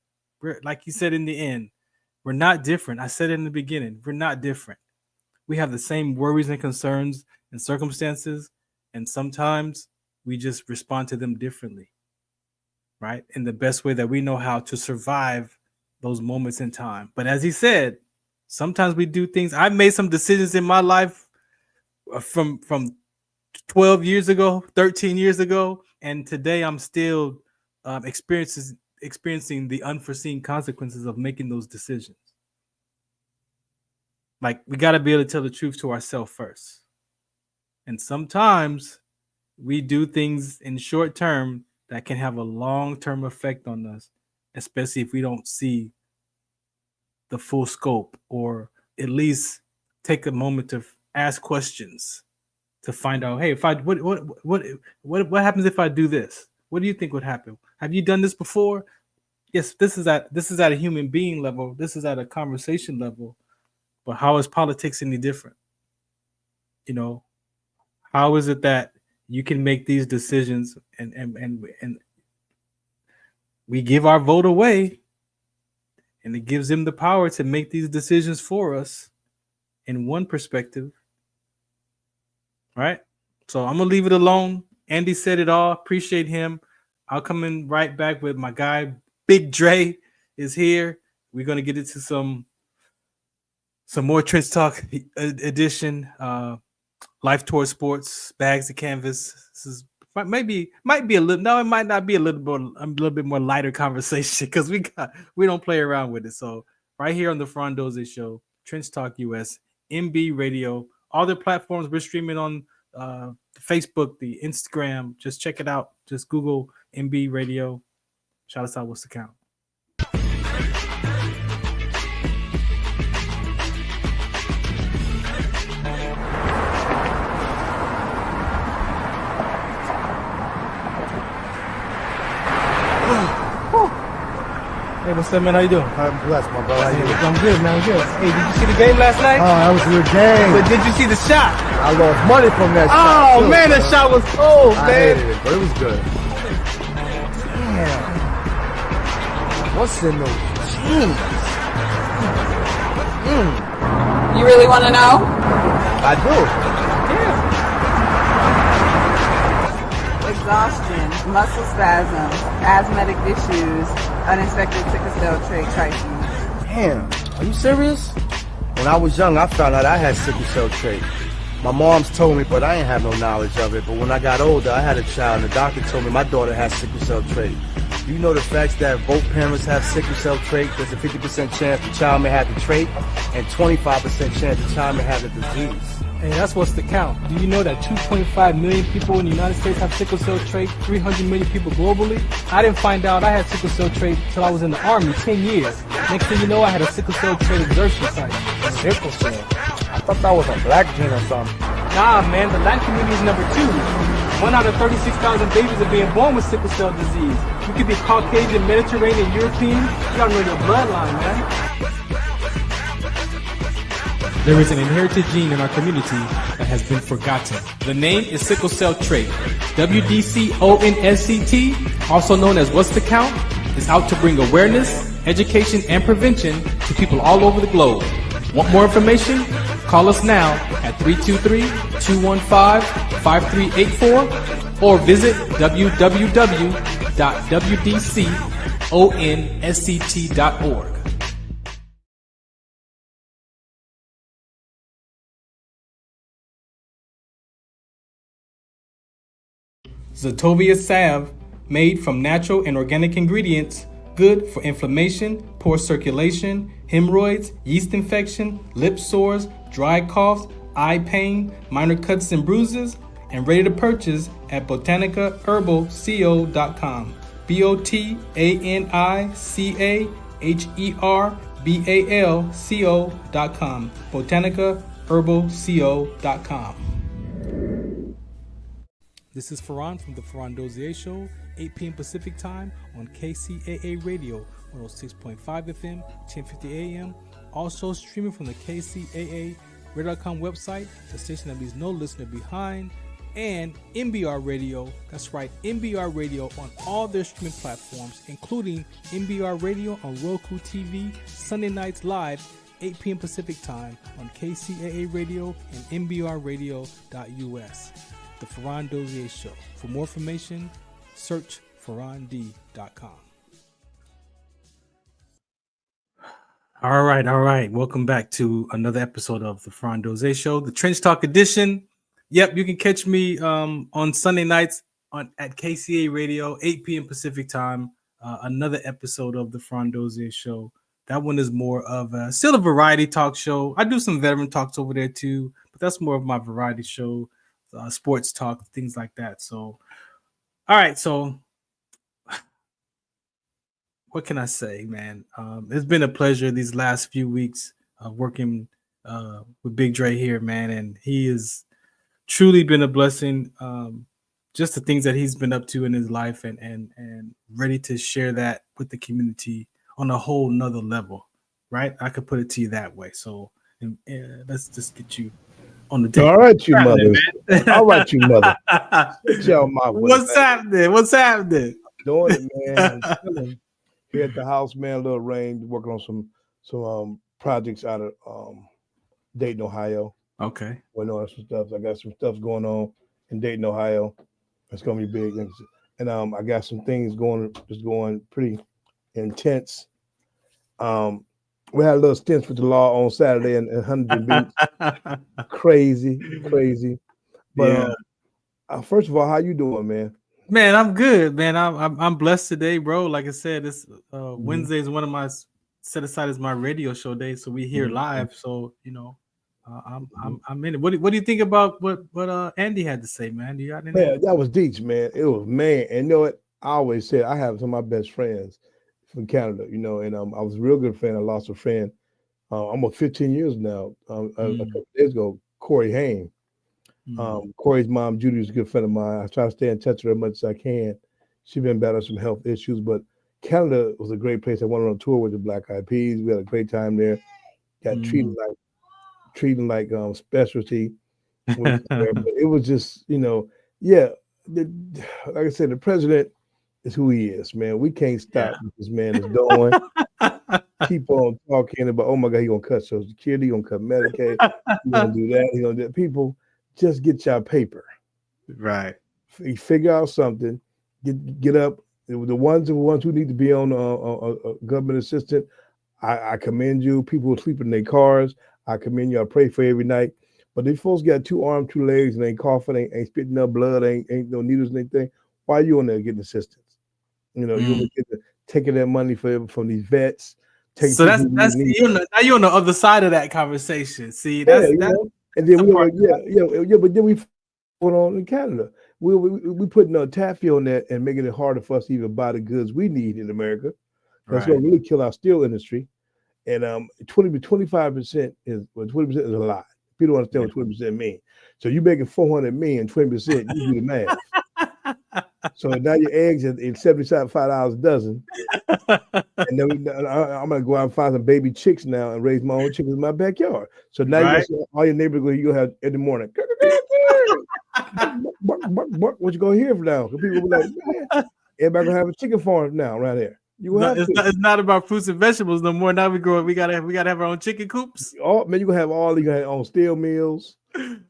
Like you said in the end, we're not different. I said it in the beginning, we're not different. We have the same worries and concerns and circumstances, and sometimes we just respond to them differently, right? In the best way that we know how to survive those moments in time. But as he said, sometimes we do things. I've made some decisions in my life from 12 years ago, 13 years ago, and today I'm still experiencing the unforeseen consequences of making those decisions. Like, we got to be able to tell the truth to ourselves first. And sometimes we do things in short term that can have a long-term effect on us, especially if we don't see the full scope, or at least take a moment to ask questions to find out, hey, if I what happens if I do this? What do you think would happen? Have you done this before? Yes, this is at a human being level. This is at a conversation level. But how is politics any different? You know, how is it that you can make these decisions and we give our vote away, and it gives them the power to make these decisions for us in one perspective, right? So I'm gonna leave it alone. Andy said it all. Appreciate him. I'll come in right back with my guy. Big Dre is here. We're gonna get into some more Trench Talk edition. Life Tour Sports, Bags of Canvas. This is might be a little. No, it might not be a little bit more lighter conversation, because we don't play around with it. So right here on the Farron Dozier Show, Trench Talk US, MB Radio, all the platforms we're streaming on, Facebook, the Instagram. Just check it out. Just Google MB Radio. Shout us out. What's the count? Hey, what's up, man? How you doing? I'm blessed, my brother. How you doing? I'm good, man. I'm good. Hey, did you see the game last night? Oh, that was a good game. But did you see the shot? I lost money from that shot. Oh, man, that shot was cold, I man. hated it, but it was good. Damn. What's in those jeans? You really want to know? I do. Exhaustion, muscle spasms, asthmatic issues, unexpected sickle cell trait crises. Damn. Are you serious? When I was young, I found out I had sickle cell trait. My mom's told me, but I ain't have no knowledge of it. But when I got older, I had a child, and the doctor told me my daughter has sickle cell trait. Do you know the facts that both parents have sickle cell trait? There's a 50% chance the child may have the trait, and 25% chance the child may have the disease. Hey, that's what's the count. Do you know that 2.5 million people in the United States have sickle cell trait, 300 million people globally? I didn't find out I had sickle cell trait until I was in the Army, 10 years. Next thing you know, I had a sickle cell trait exertion site. Sickle cell? I thought that was a black gene or something. Nah, man, the Latin community is number 2. 1 out of 36,000 babies are being born with sickle cell disease. You could be Caucasian, Mediterranean, European. You gotta know your bloodline, man. There is an inherited gene in our community that has been forgotten. The name is sickle cell trait. WDCONSCT, also known as What's the Count, is out to bring awareness, education, and prevention to people all over the globe. Want more information? Call us now at 323-215-5384 or visit www.wdconsct.org. Zetovia salve, made from natural and organic ingredients, good for inflammation, poor circulation, hemorrhoids, yeast infection, lip sores, dry coughs, eye pain, minor cuts and bruises, and ready to purchase at botanicaherbalco.com. BOTANICAHERBALCO.com. botanicaherbalco.com. This is Farron from the Farron Dozier Show, 8 p.m. Pacific Time on KCAA Radio, 106.5 FM, 1050 AM. Also streaming from the KCAA Radio.com website, the station that leaves no listener behind, and MBR Radio. That's right, MBR Radio on all their streaming platforms, including MBR Radio on Roku TV, Sunday nights live, 8 p.m. Pacific Time on KCAA Radio and MBRradio.us. The Farron Dozier Show. For more information, search farrond.com. All right. Welcome back to another episode of the Farron Dozier Show, the Trench Talk edition. Yep, you can catch me on Sunday nights at KCA Radio, 8 p.m. Pacific time. Another episode of the Farron Dozier Show. That one is more of still a variety talk show. I do some veteran talks over there too, but that's more of my variety show, sports talk, things like that. So, all right. So, what can I say, man? It's been a pleasure these last few weeks working with Big Dre here, man, and he has truly been a blessing. Just the things that he's been up to in his life, and ready to share that with the community on a whole nother level, right? I could put it to you that way. So let's just get you on the table. All right, you mothers. All right, you mother. Get y'all my way, What's happening? What's happening? Doing it, man. I'm chilling here at the house, man. A little rain, working on some projects out of Dayton, Ohio. Okay. Working on some stuff. I got some stuff going on in Dayton, Ohio. It's gonna be big, and I got some things going pretty intense. We had a little stint with the law on Saturday in Huntington Beach. Crazy. But first of all, how you doing, man? Man, I'm good, man. I'm blessed today, bro. Like I said, this Wednesday is one of my set aside as my radio show day, so we here live. So I'm in it. What do you think about what Andy had to say, man? Do you got anything? Man, that was deep, man. It was, man. And you know what? I always said I have some of my best friends from Canada, and I was a real good friend. I lost a friend almost 15 years now. A couple days ago, Corey Haim. Corey's mom, Judy, is a good friend of mine. I try to stay in touch with her as much as I can. She's been battling some health issues, but Canada was a great place. I went on tour with the Black Eyed Peas. We had a great time there. Got treated like specialty. But it was just, like I said, the president is who he is, man. We can't stop what this man is doing. Keep on talking about, oh my God, he's gonna cut Social Security, he's gonna cut Medicaid, he's gonna do that, he's gonna do that. People, just get your paper. Right. Figure out something. Get up. The ones who need to be on a government assistant, I commend you. People who sleep in their cars, I commend you. I pray for you every night. But these folks got 2 arms, 2 legs, and ain't coughing, ain't spitting up blood, ain't no needles and anything. Why are you on there getting assistance? You're taking that money from these vets. So that's now you're on the other side of that conversation. See, that's and then but then we went on in Canada. We putting a taffy on that and making it harder for us to even buy the goods we need in America. That's going to really kill our steel industry. And 25% is 20% is a lot. People don't understand what 20% means. So you making $400 million, 20%, you do the math. So now your eggs at $75 a dozen. And then I'm gonna go out and find some baby chicks now and raise my own chickens in my backyard. So now all your neighbors you gonna have every morning. What you gonna hear from now? People will be like, man, everybody gonna have a chicken farm now right there. It's not about fruits and vegetables no more. Now we gotta have our own chicken coops. Oh man, you gonna have all you gonna have on steel mills, wood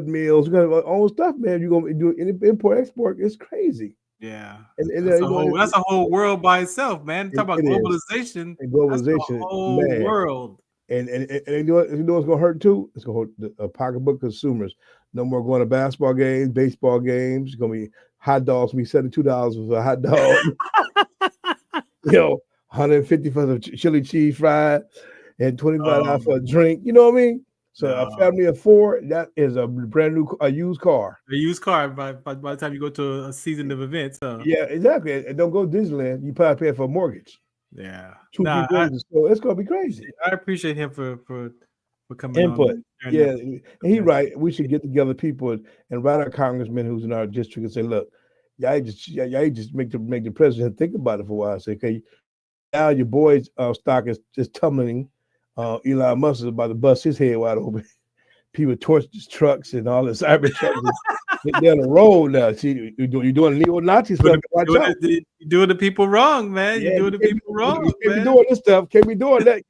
mills. You gonna have all own stuff, man. You gonna do import export. It's crazy. Yeah, and that's a whole world by itself, man. Talk about globalization. And globalization, that's the whole world. And you know what's gonna hurt too? It's gonna hurt the pocketbook consumers. No more going to basketball games, baseball games. It's gonna be hot dogs. Be $72 for a hot dog. $150 for the chili cheese fried, and $25 for a drink. You know what I mean? So a family of 4, that is a brand new used car. A used car by the time you go to a season of events. Yeah, exactly. And don't go to Disneyland. You probably pay for a mortgage. Yeah. So it's gonna be crazy. I appreciate him for coming input. on. And he's right. We should get together people and write our congressmen who's in our district and say, look, y'all just make the president think about it for a while. Say, okay, now your boy's stock is just tumbling. Elon Musk is about to bust his head wide open. People torch his trucks and all this cyber trucks. They're on the road now. See, you're doing neo-Nazi stuff. Watch out. You're doing the people wrong, man. You're doing the people wrong. You can't be doing this stuff. Can't be doing that.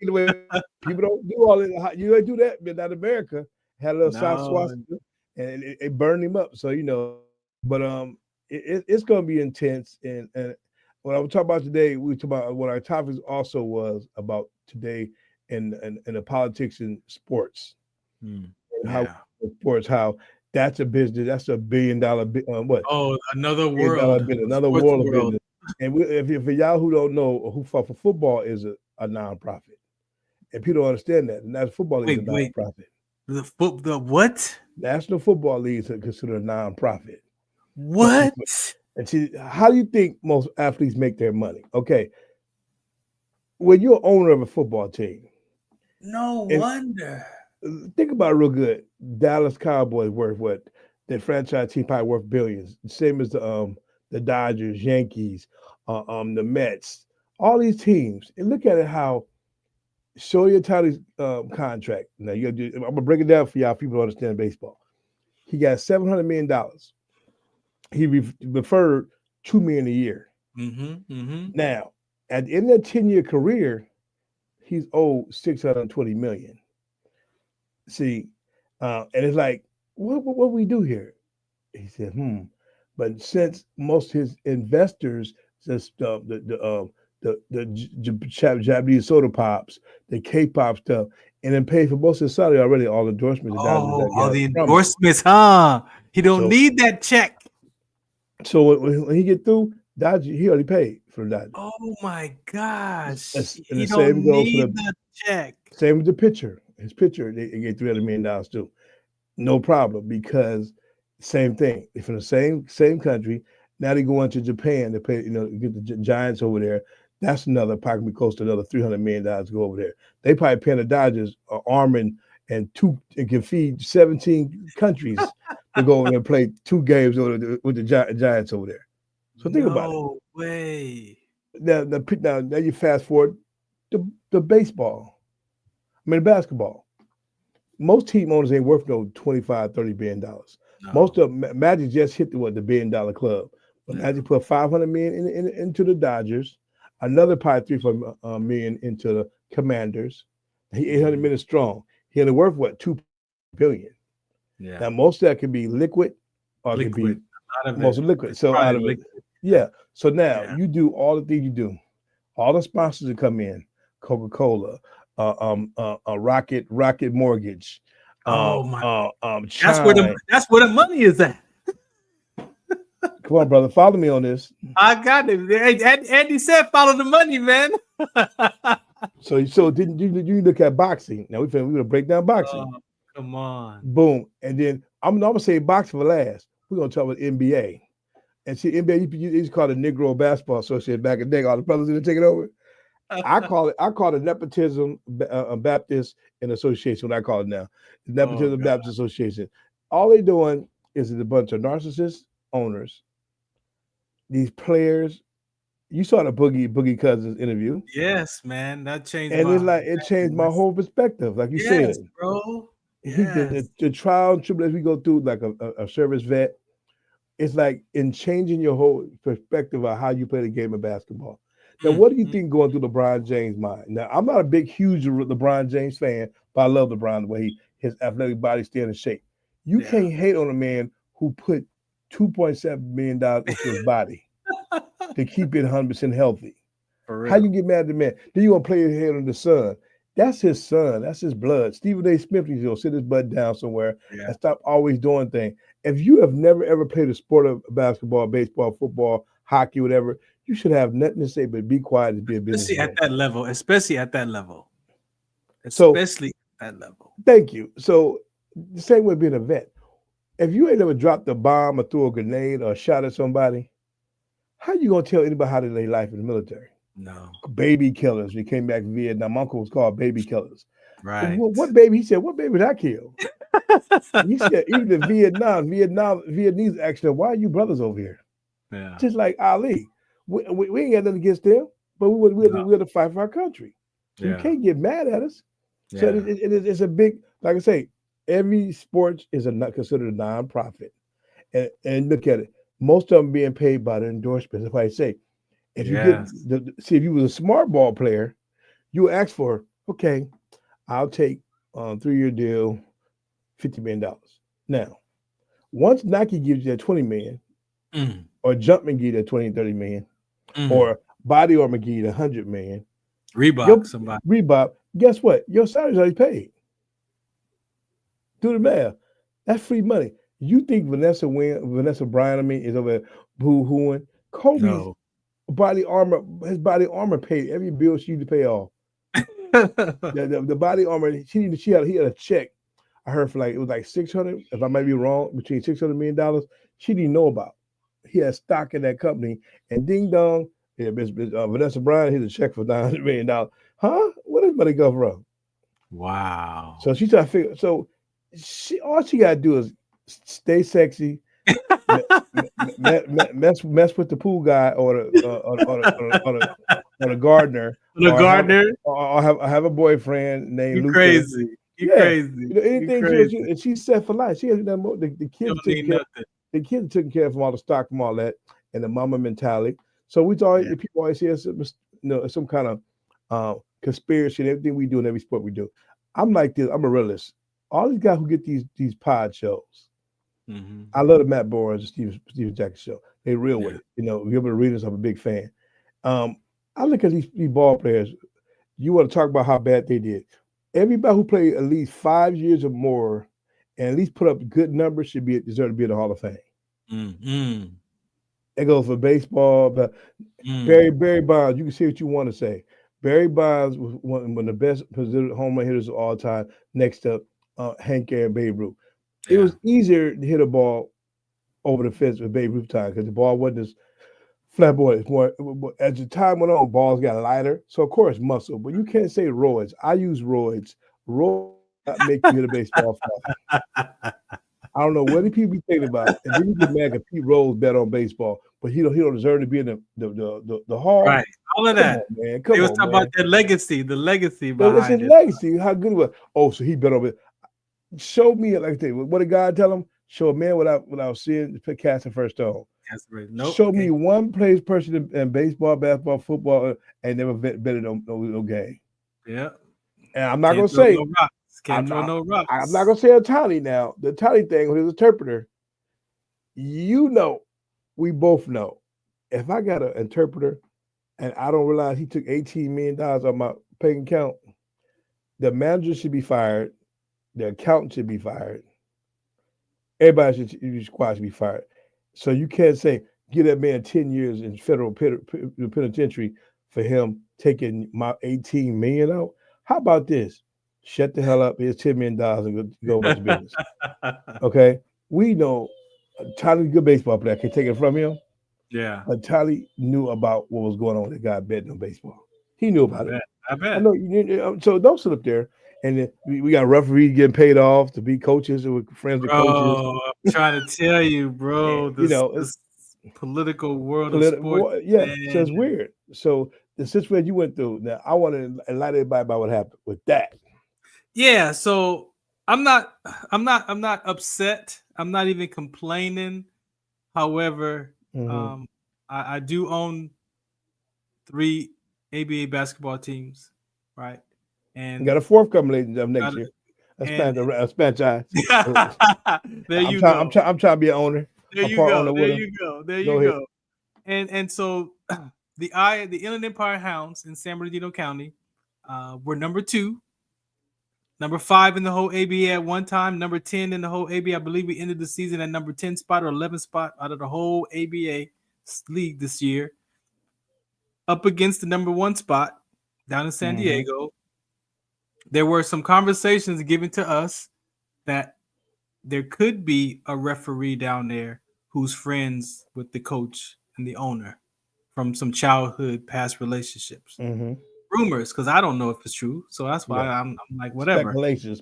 People don't do all that. You don't do that. But not America. Had a little South swastika and it burned him up. So but it's going to be intense. And what I was talking about today, we talked about what our topic also was about today in the politics and sports. And how sports, how that's a business. That's $1 billion. What? Oh, another $1 billion world. business, another Sports world of world. business. And if for y'all who don't know, who fought for football is a nonprofit, and people don't understand that. And that's football league is a Wait. nonprofit. The what? National Football League is considered a nonprofit. What? And see, how do you think most athletes make their money? Okay, when you're owner of a football team, No and wonder. think about it real good. Dallas Cowboys worth what? Their franchise team probably worth billions. Same as the Dodgers, Yankees, the Mets, all these teams. And look at it how Shohei Ohtani's contract. Now I'm gonna break it down for y'all. People don't understand baseball. He got $700 million. He referred $2 million a year. Now, at the end of that 10-year career, he's owed $620 million. See, and it's like, what we do here? He said, But since most of his investors, just the Japanese soda pops, the K-pop stuff, and then pay for most of his salary already, all the endorsements. All the endorsements, huh? He don't need that check. So when he get through, Dodger, he already paid for the Dodgers. Oh my gosh! And he the same don't goes need for the check. Same with the pitcher. His pitcher, they get $300 million too. No problem, because same thing. If in the same country, now they go into Japan to pay, get the Giants over there. That's another probably close to another $300 million to go over there. They probably paying the Dodgers arming and can feed 17 countries to go over there and play 2 games with the Giants over there. So think about it. No way. Now you fast forward the baseball. I mean, basketball. Most team owners ain't worth no $25-30 billion. No. Most of Magic just hit the $1 billion club. But Magic put $500 million into the Dodgers, another probably $300 million into the Commanders. He $800 million strong. He only worth $2 billion. Yeah. Now most of that could be liquid, or it could be most liquid. So out of it, yeah. So now you do all the things you do, all the sponsors that come in, Coca-Cola, Rocket Mortgage. Oh my! Chime. That's where the money is at. Come on, brother, follow me on this. I got it. Andy said, "Follow the money, man." So didn't you look at boxing? Now we're gonna break down boxing. Come on. Boom, and then I'm gonna say boxing for last. We're gonna talk about NBA. And see, NBA it's called the Negro Basketball Association back in the day. All the brothers that take it over. I call it Nepotism Baptist and Association. What I call it now, the Nepotism Baptist Association. All they're doing is a bunch of narcissist owners. These players, you saw the Boogie Cousins interview. Yes, man, that changed. And it changed my whole perspective, like you said, bro. The trial and tribulation we go through, like a service vet. It's like in changing your whole perspective of how you play the game of basketball. Now, what do you think going through LeBron James' mind? Now, I'm not a huge LeBron James fan, but I love LeBron, the way his athletic body staying in shape. You can't hate on a man who put $2.7 million into his body to keep it 100% healthy. How you get mad at the man? Then you want to play his head on the son. That's his son. That's his blood. Stephen A. Smith needs to sit his butt down somewhere and stop always doing things. If you have never, ever played a sport of basketball, baseball, football, hockey, whatever, you should have nothing to say but be quiet and be a business. Especially at that level. Thank you. So the same way being a vet. If you ain't ever dropped a bomb or threw a grenade or shot at somebody, how you gonna tell anybody how to live life in the military? No. Baby killers. We came back from Vietnam. My uncle was called baby killers. Right. What baby? He said, what baby did I kill? He said, even in Vietnamese action, why are you brothers over here? Yeah. Just like Ali. We ain't got nothing against them, but we're to fight for our country. So you can't get mad at us. Yeah. So it's a big, like I say, every sport is considered a nonprofit. And look at it. Most of them being paid by the endorsements. That's why I say, if you if you was a smart ball player, you ask for, okay, I'll take 3-year deal, $50 million. Now, once Nike gives you that $20 million, or Jumpman give you that $20-30 million, or Body Armor give you the $100 million, Reebok, guess what? Your salary's already paid. Do the math. That's free money. You think Vanessa Bryan, is over there boo-hooing? Kobe's No. body armor, his body armor paid every bill she used to pay off. the body armor, he had a check. I heard for it was like 600, if I might be wrong, between $600 million. She didn't know about. He had stock in that company, and ding dong, Vanessa Bryan, here's a check for $900 million. Huh? Where does money go from? Wow. So she's trying to figure. So all she got to do is stay sexy, mess with the pool guy or the gardener. The gardener. Or have a boyfriend named You Luca. crazy. You crazy. Anything crazy. and she's set for life. She has the kids taking care. The kids taking care of from all the stock from all that and the mama mentality. So people always say some kind of conspiracy and everything we do in every sport we do. I'm like this. I'm a realist. All these guys who get these pod shows. Mm-hmm. I love the Matt Barnes and Steven Jackson show. They real with it. You're the readers. I'm a big fan. I look at these ball players. You want to talk about how bad they did. Everybody who played at least 5 years or more and at least put up good numbers deserve to be in the Hall of Fame. Mm-hmm. That goes for baseball. But Barry Bonds, you can say what you want to say. Barry Bonds was one of the best home run hitters of all time, next to Hank Aaron, Babe Ruth. It was easier to hit a ball over the fence with Babe Ruth time because the ball wasn't as flamboyant. As the time went on, balls got lighter. So, of course, muscle. But you can't say roids. I use roids. Roids make you hit a baseball fly. I don't know what the people be thinking about. And then you get mad because Pete Rose bet on baseball, but he don't deserve to be in the hall. Right. All of that. Come on, man. They was talking about their legacy, the legacy behind it's his legacy. How good was? Oh, so he bet on it. Show me what did God tell him? Show a man without seeing casting first stone. That's right. Nope. Show me one person in baseball, basketball, football, and never betted on no game. Yeah. And I'm not gonna say Can't throw no rocks. I'm not gonna say a Tony now. The Tony thing with his interpreter. We both know. If I got an interpreter and I don't realize he took $18 million on my paying account, the manager should be fired. The accountant should be fired. Everybody should be fired. So you can't say, give that man 10 years in federal penitentiary for him taking my $18 million out. How about this? Shut the hell up. Here's $10 million and go about your business. Okay? We know Tyler's a good baseball player. I can take it from him. Yeah. But Tyler knew about what was going on with the guy betting on baseball. He knew about it. I bet. I know. So don't sit up there. And then we got referees getting paid off to be coaches and with friends with coaches. I'm trying to tell you, bro. This political world of sports. So it's weird. So the situation you went through. Now I want to enlighten everybody about what happened with that. Yeah. So I'm not upset. I'm not even complaining. However, I do own 3 ABA basketball teams, right? And you got a fourth coming next year. That's franchise. There you go. I'm trying to be an owner. There you go. There you go. And so the Inland Empire Hounds in San Bernardino County were number 2, number 5 in the whole ABA at one time, number 10 in the whole ABA. I believe we ended the season at number 10 spot or 11 spot out of the whole ABA league this year, up against the number 1 spot down in San Diego. There were some conversations given to us that there could be a referee down there who's friends with the coach and the owner from some childhood past relationships. Rumors, because I don't know if it's true. So that's why I'm like, whatever. Speculation.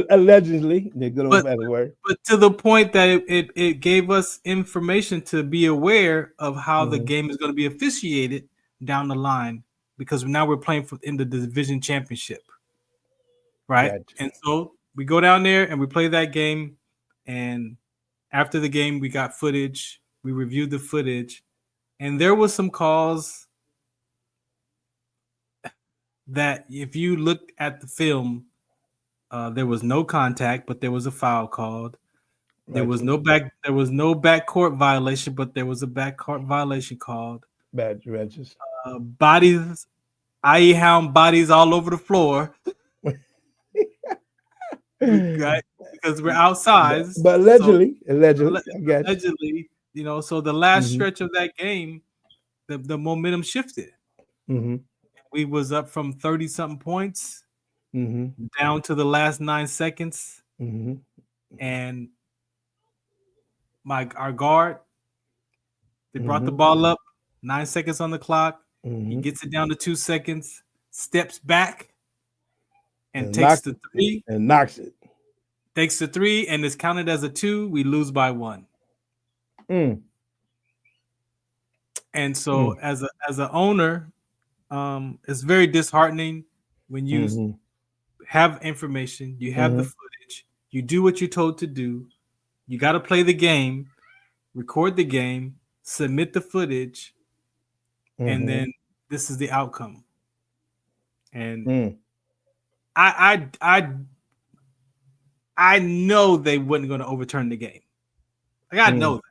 Allegedly. They're good old bad word. But to the point that it gave us information to be aware of how the game is going to be officiated down the line. Because now we're playing in the division championship, right? Gotcha. And so we go down there and we play that game. And after the game, we got footage. We reviewed the footage. And there was some calls that if you look at the film, there was no contact, but there was a foul called. There was no backcourt violation, but there was a backcourt violation called. Bad register. Bodies, IE Hound bodies all over the floor. because we're outsized. But allegedly, I got you. Allegedly, so the last Mhm. stretch of that game, the momentum shifted. Mhm. We was up from 30 something points Mhm. down to the last 9 seconds, Mhm. and our guard, they brought the Mhm. ball up, 9 seconds on the clock. He Mhm. gets it down to 2 seconds, steps back, and And takes knocks the it. three. And knocks it. Takes the 3 and is counted as a 2. We lose by 1. Mm. And so as an owner, it's very disheartening when you Mhm. have information, you have the Mhm. footage, you do what you're told to do, you got to play the game, record the game, submit the footage, and Mhm. then this is the outcome. And Mm. I know they wasn't going to overturn the game. Like I know Mm. that.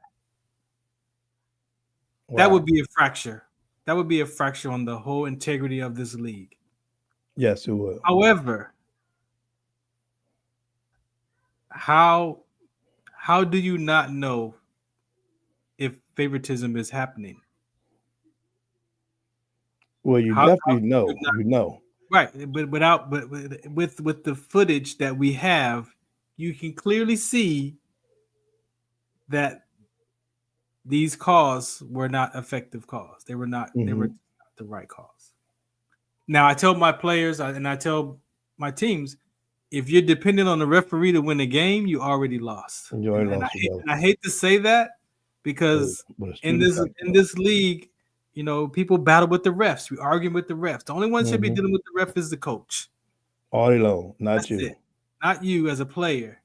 Wow. That would be a fracture. That would be a fracture on the whole integrity of this league. Yes, it will. However, how do you not know if favoritism is happening? Well, you How definitely do know. you not, You know. right? But with the footage that we have, you can clearly see that these calls were not effective calls. They were not. They were Mhm. not the right calls. Now I tell my players and I tell my teams, if you're dependent on the referee to win a game, you already lost. You already lost your brother. And I hate to say that because But it's in true this fact, in this league, people battle with the refs. We argue with the refs. The only one should be Mhm. dealing with the ref is the coach. all day long, not That's you. it. Not you as a player.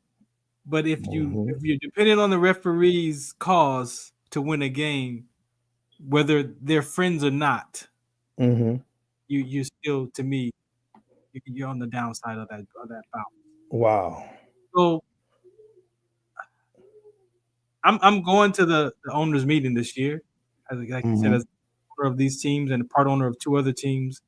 But if Mhm. you're dependent on the referee's cause to win a game, whether they're friends or not, Mhm. you still, to me, you're on the downside of that bounce. Wow. So I'm going to the owners meeting this year, like you said, Mhm. as owner of these teams and part owner of 2 other teams.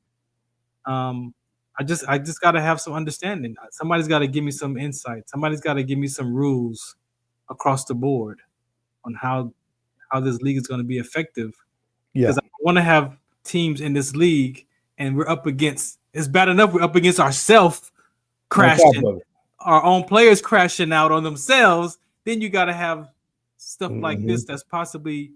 I just got to have some understanding. Somebody's got to give me some insight. Somebody's got to give me some rules across the board on how this league is going to be effective. Yeah. Because I want to have teams in this league, and we're up against. It's bad enough we're up against ourselves On top crashing, of it. our own players crashing out on themselves. Then you got to have stuff like this Mhm. that's possibly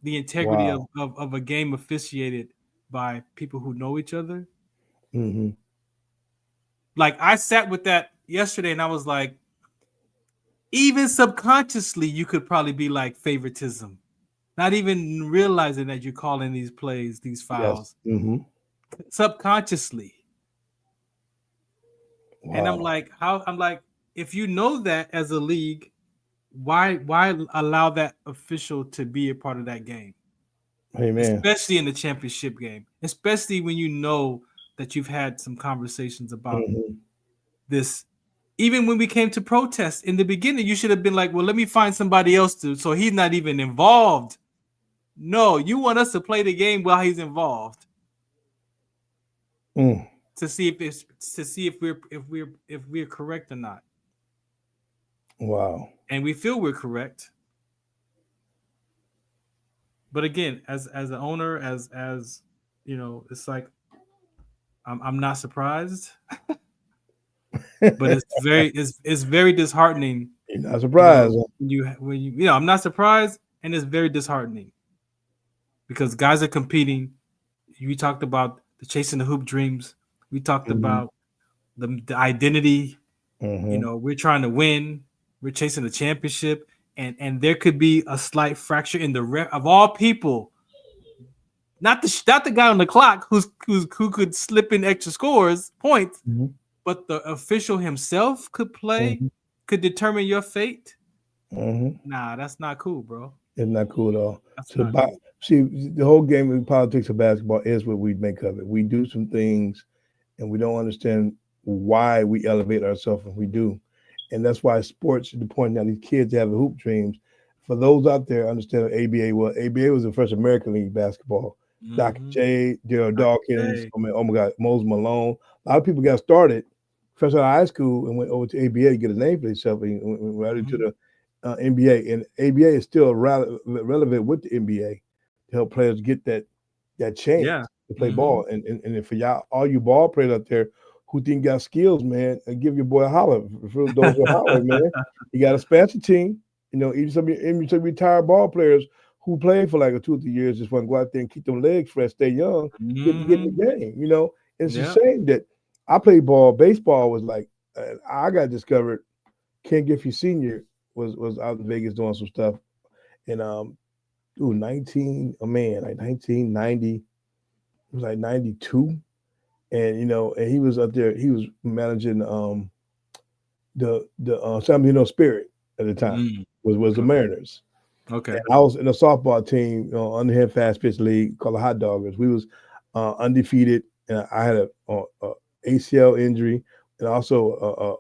the integrity Wow. of a game officiated by people who know each other. Mhm. Like I sat with that yesterday and I was like, even subconsciously, you could probably be like favoritism, not even realizing that you're calling these plays, these Yes. fouls Mhm. subconsciously. And I'm Wow. like, if you know that as a league, why allow that official to be a part of that game? Amen. Especially in the championship game, especially when you know that you've had some conversations about Mhm. this. Even when we came to protest in the beginning, you should have been like, well, let me find somebody else so he's not even involved. No, you want us to play the game while he's involved Mm. to see if we're correct or not. Wow. And we feel we're correct. But again, as an owner, as it's like I'm not surprised, but it's very disheartening. You're not surprised. When you I'm not surprised, and it's very disheartening because guys are competing. We talked about the chasing the hoop dreams. We talked Mhm. about the identity. Mhm. We're trying to win. We're chasing the championship, and there could be a slight fracture in the of all people. Not the guy on the clock who could slip in extra points, Mhm. but the official himself Mhm. could determine your fate. Mhm. Nah, that's not cool, bro. It's not cool at all. That's So, not cool. see, the whole game of politics of basketball is what we make of it. We do some things, and we don't understand why we elevate ourselves when we do, and that's why sports. The point now, these kids have hoop dreams. For those out there, understand what ABA was. ABA was the first American League basketball. Dr. Mhm. J, Daryl Dr. Dawkins. J. I mean, oh my God, Moses Malone. A lot of people got started fresh out of high school and went over to ABA to get a name for himself and went right into the NBA. And ABA is still relevant with the NBA to help players get that chance to play ball. And for y'all, all you ball players out there who think got skills, man, give your boy a holler. For Dozier holler, man. You got a special team. You know, even some retired ball players who played for like 2 or 3 years just want to go out there and keep them legs fresh, stay young, get in the game. You know, it's a shame that I played ball. Baseball was like I got discovered. Ken Griffey Sr. was out in Vegas doing some stuff, and 1990, it was like 92, and you know, and he was up there. He was managing the San Diego Spirit at the time. Was the Mariners. Okay. And I was in a softball team, you know, underhand fast pitch league called the Hot Doggers. We was undefeated, and I had a ACL injury and also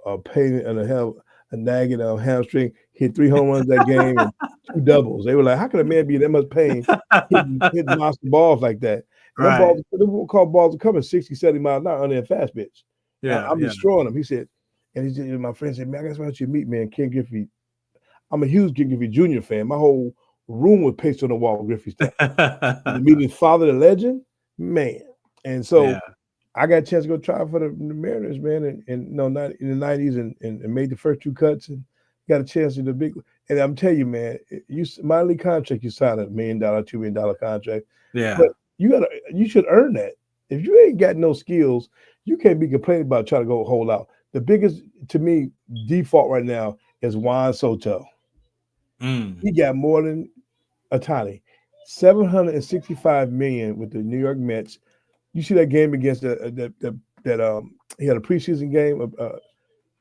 a pain in the hell, a nagging hamstring. Hit 3 home runs that game and 2 doubles. They were like, "How can a man be in that much pain hitting monster balls like that?" And them balls, they were called balls coming 60, 70 miles an hour underhand fast pitch. Yeah, I'm destroying them. He said, my friend said, "Man, I guess why don't you meet man, Ken Griffey." I'm a huge Ken Griffey Jr. fan. My whole room was pasted on the wall with Griffey stuff. Meeting Father the Legend, man. And so I got a chance to go try for the Mariners, man, and no, not in the 90s and made the first 2 cuts and got a chance to the big. And I'm telling you, man, minor league contract, you sign $1 million, $2 million contract. Yeah. But you should earn that. If you ain't got no skills, you can't be complaining about trying to go hold out. The biggest, to me, default right now is Juan Soto. He got more than Ohtani, $765 million with the New York Mets. You see that game against he had a preseason game.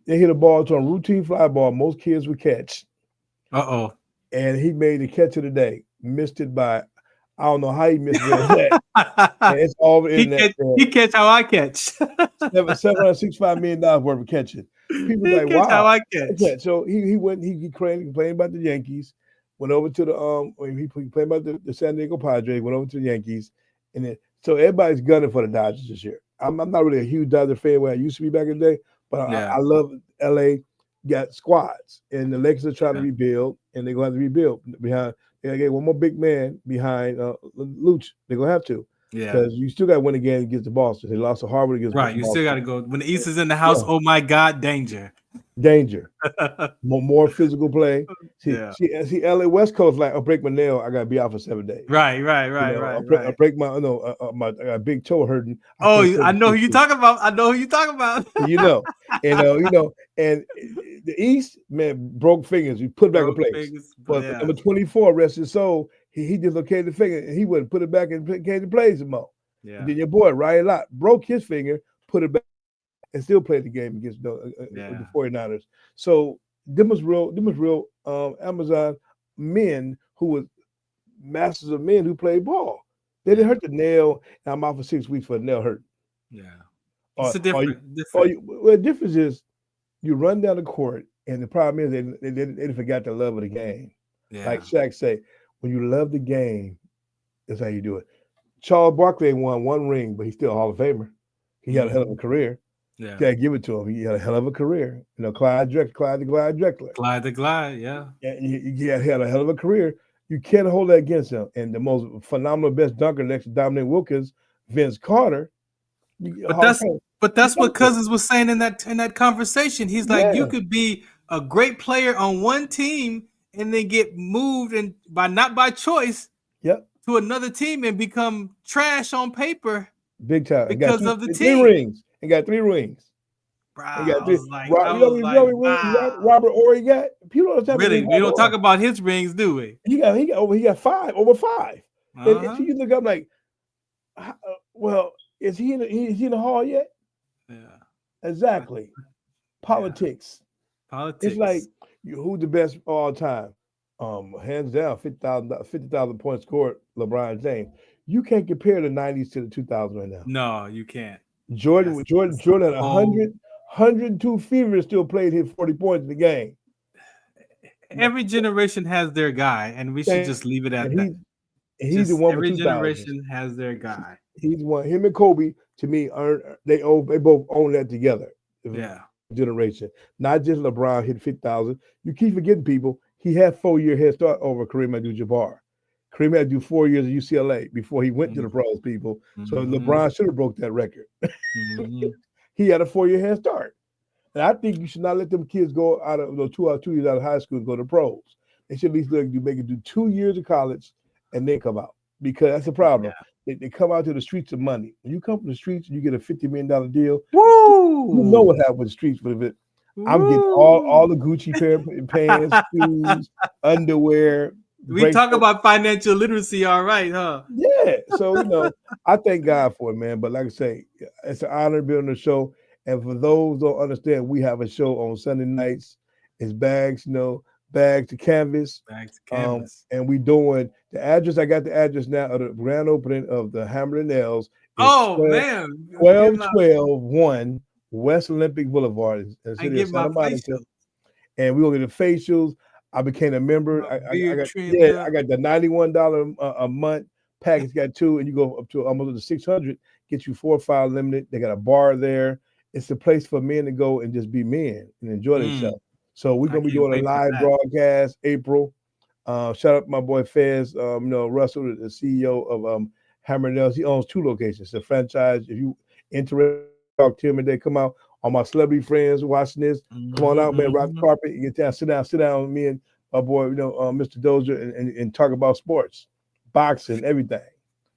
They hit a ball to a routine fly ball most kids would catch. And he made the catch of the day. Missed it by, I don't know how he missed it. And it's all over the internet. He catch how I catch. $765 million worth of catching. People like, wow. How I catch. Okay, so he went, he complained about the Yankees, went over to the he played about the San Diego Padres, went over to the Yankees, and then so everybody's gunning for the Dodgers this year. I'm not really a huge Dodger fan where I used to be back in the day, but I love LA got squads, and the Lakers are trying to rebuild, and they're gonna have to rebuild behind. They gotta get one more big man behind Luch. They're gonna have to. Because you still got to win a game against the Boston. They lost to Harvard against Boston. You still got to go. When the East is in the house, oh my God, danger. More physical play. See, LA West Coast like, I'll break my nail. I got to be out for 7 days. Right. I break my, I got a big toe hurting. I know who you talking about. And the East, man, broke fingers. You put it back in place. But number 24, rest his soul, he dislocated the finger and he wouldn't put it back in place anymore. And then your boy, Riley Lott, broke his finger, put it back, and still played the game against the 49ers. So them was real Amazon men who was masters of men who played ball. They didn't hurt the nail, and I'm out for 6 weeks for the nail hurt. It's a different. The difference is you run down the court, and the problem is they forgot the love of the game. Like Shaq say, when you love the game, that's how you do it. Charles Barkley won 1 ring, but he's still a Hall of Famer. He had a hell of a career. You gotta give it to him. He had a hell of a career. You know, Clyde the Glide. He had a hell of a career. You can't hold that against him. And the most phenomenal best dunker next to Dominic Wilkins, Vince Carter. But that's what Cousins was saying in that conversation. He's like, you could be a great player on one team and then get moved and not by choice to another team and become trash on paper. Big time. Because of the team. 3 rings. He got 3 rings. Bro, Robert Ory got. People don't really, we don't talk about his rings, do we? He got 5 over 5. And you look up like, well, is he in the hall yet? Yeah. Exactly. Politics. It's like who's the best all time? Hands down, 50,000 points scored, LeBron James. You can't compare the 90s to the 2000s right now. No, you can't. Jordan had 102 fevers, still played, hit 40 points in the game. Every generation has their guy, and we should just leave it at that. He's the one. Every generation has their guy. He's one. Him and Kobe, to me, they both own that together. Yeah. generation. Not just LeBron hit 50,000. You keep forgetting people. He had 4-year head start over Kareem Abdul-Jabbar. Kareem had to do 4 years at UCLA before he went to the pros, people. So LeBron should have broke that record. He had a 4-year head start. And I think you should not let them kids go out of 2 years out of high school and go to pros. They should at least make it do 2 years of college and then come out, because that's the problem. Yeah. They come out to the streets of money. When you come from the streets and you get a $50 million deal, woo! You know what happened with the streets. But I'm getting all the Gucci pants, shoes, underwear. We talk about financial literacy, all right, huh? Yeah. So, I thank God for it, man. But like I say, it's an honor to be on the show. And for those who don't understand, we have a show on Sunday nights. It's bags, bags to canvas. Bags to canvas. And we doing the address. I got the address now of the grand opening of the Hammer and Nails. Oh, man. 121 West Olympic Boulevard in the city of Santa Monica. And we're going to get the facials. I became a member. I got the $91 a month package. Got 2, and you go up to almost the 600. Get you 4 or 5 limited. They got a bar there. It's a place for men to go and just be men and enjoy themselves. So we're gonna be doing a live broadcast April. Shout out to my boy Fez, Russell, the CEO of Hammer Nails. He owns 2 locations. It's a franchise. If you interested, talk to him and they come out. All my celebrity friends watching this, come on out, man. Rock the carpet. You get down, sit down with me and my boy, Mr. Dozier, and talk about sports, boxing, everything.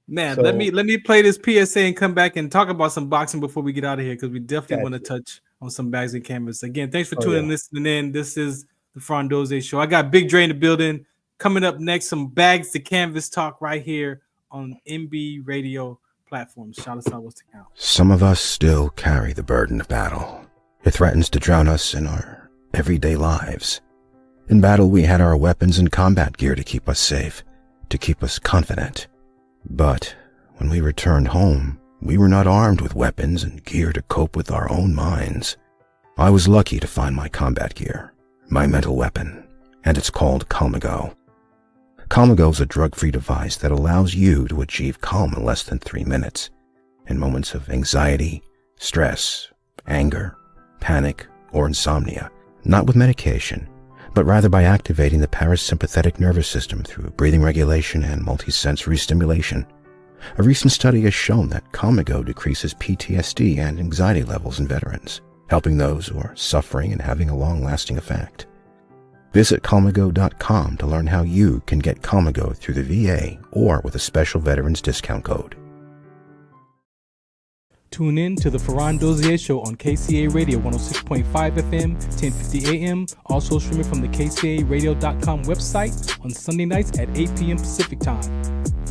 Man, so, let me play this PSA and come back and talk about some boxing before we get out of here, because we definitely want to touch on some bags and canvas. Again, thanks for listening in. This is the Farron Dozier Show. I got Big Dre in the building. Coming up next, some bags to canvas talk right here on MB Radio platforms. Shout us out, what's the count? Some of us still carry the burden of battle. It threatens to drown us in our everyday lives. In battle, we had our weapons and combat gear to keep us safe, to keep us confident. But when we returned home, we were not armed with weapons and gear to cope with our own minds. I was lucky to find my combat gear, my mental weapon, and it's called Calmago. Calmago is a drug-free device that allows you to achieve calm in less than 3 minutes in moments of anxiety, stress, anger, panic, or insomnia, not with medication, but rather by activating the parasympathetic nervous system through breathing regulation and multisensory stimulation. A recent study has shown that Calmago decreases PTSD and anxiety levels in veterans, helping those who are suffering and having a long-lasting effect. Visit Calmago.com to learn how you can get Calmago through the VA or with a special veterans discount code. Tune in to the Farron Dozier Show on KCA Radio 106.5 FM, 1050 AM. Also streaming from the KCARadio.com website on Sunday nights at 8 p.m. Pacific Time.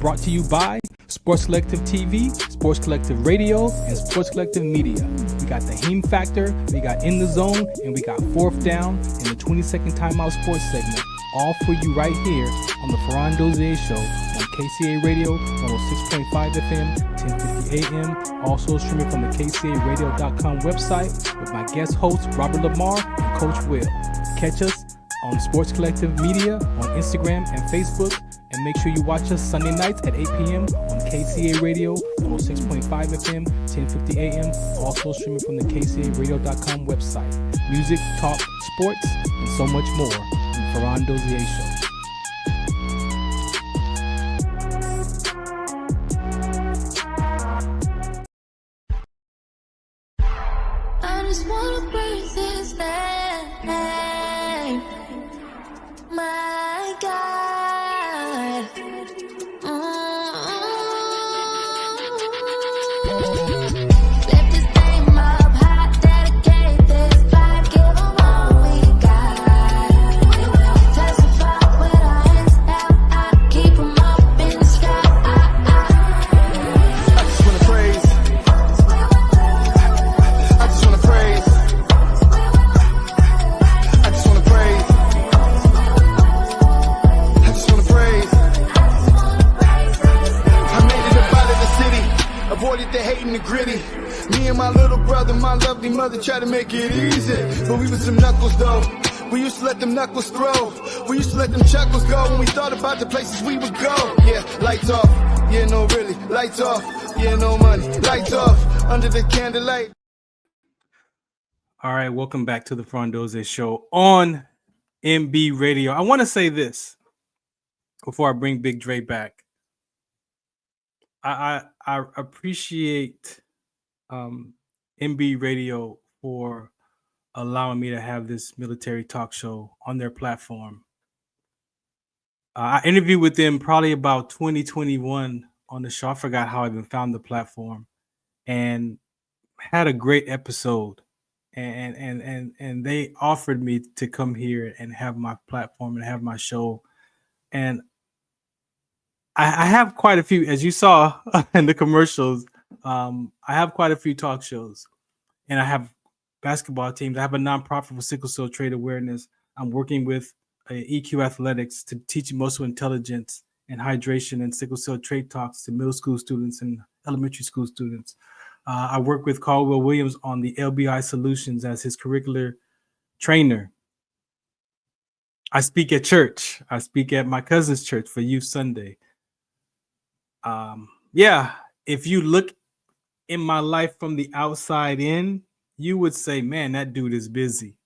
Brought to you by Sports Collective TV, Sports Collective Radio, and Sports Collective Media. We got the Heme Factor, we got In the Zone, and we got Fourth Down in the 20-second timeout sports segment. All for you right here on the Farron Dozier Show on KCA Radio 106.5 FM, 1050 AM. Also streaming from the KCARadio.com website with my guest hosts Robert Lamar and Coach Will. Catch us on Sports Collective Media on Instagram and Facebook. And make sure you watch us Sunday nights at 8 p.m. on KCA Radio 106.5 FM, 1050 AM. Also streaming from the KCARadio.com website. Music, talk, sports, and so much more. Farron Dozier Show. I just wanna breathe his name, my God. Lift his name up high, dedicate this life, give him all we got. Avoided the hate and the gritty. Me and my little brother, my lovely mother tried to make it easy, but we was some knuckles though. We used to let them knuckles throw. We used to let them chuckles go when we thought about the places we would go. Yeah, lights off. Yeah, no really. Lights off. Yeah, no money. Lights off. Under the candlelight. All right, welcome back to the Farron Dozier Show on MB Radio. I want to say this before I bring Big Dre back. I appreciate MB Radio for allowing me to have this military talk show on their platform. I interviewed with them probably about 2021 on the show. I forgot how I even found the platform, and had a great episode. And they offered me to come here and have my platform and have my show. And I have quite a few, as you saw in the commercials. I have quite a few talk shows, and I have basketball teams. I have a nonprofit for sickle cell trait awareness. I'm working with EQ Athletics to teach emotional intelligence and hydration and sickle cell trait talks to middle school students and elementary school students. I work with Caldwell Williams on the LBI Solutions as his curricular trainer. I speak at church. I speak at my cousin's church for Youth Sunday. Yeah, if you look in my life from the outside in, you would say, man, that dude is busy.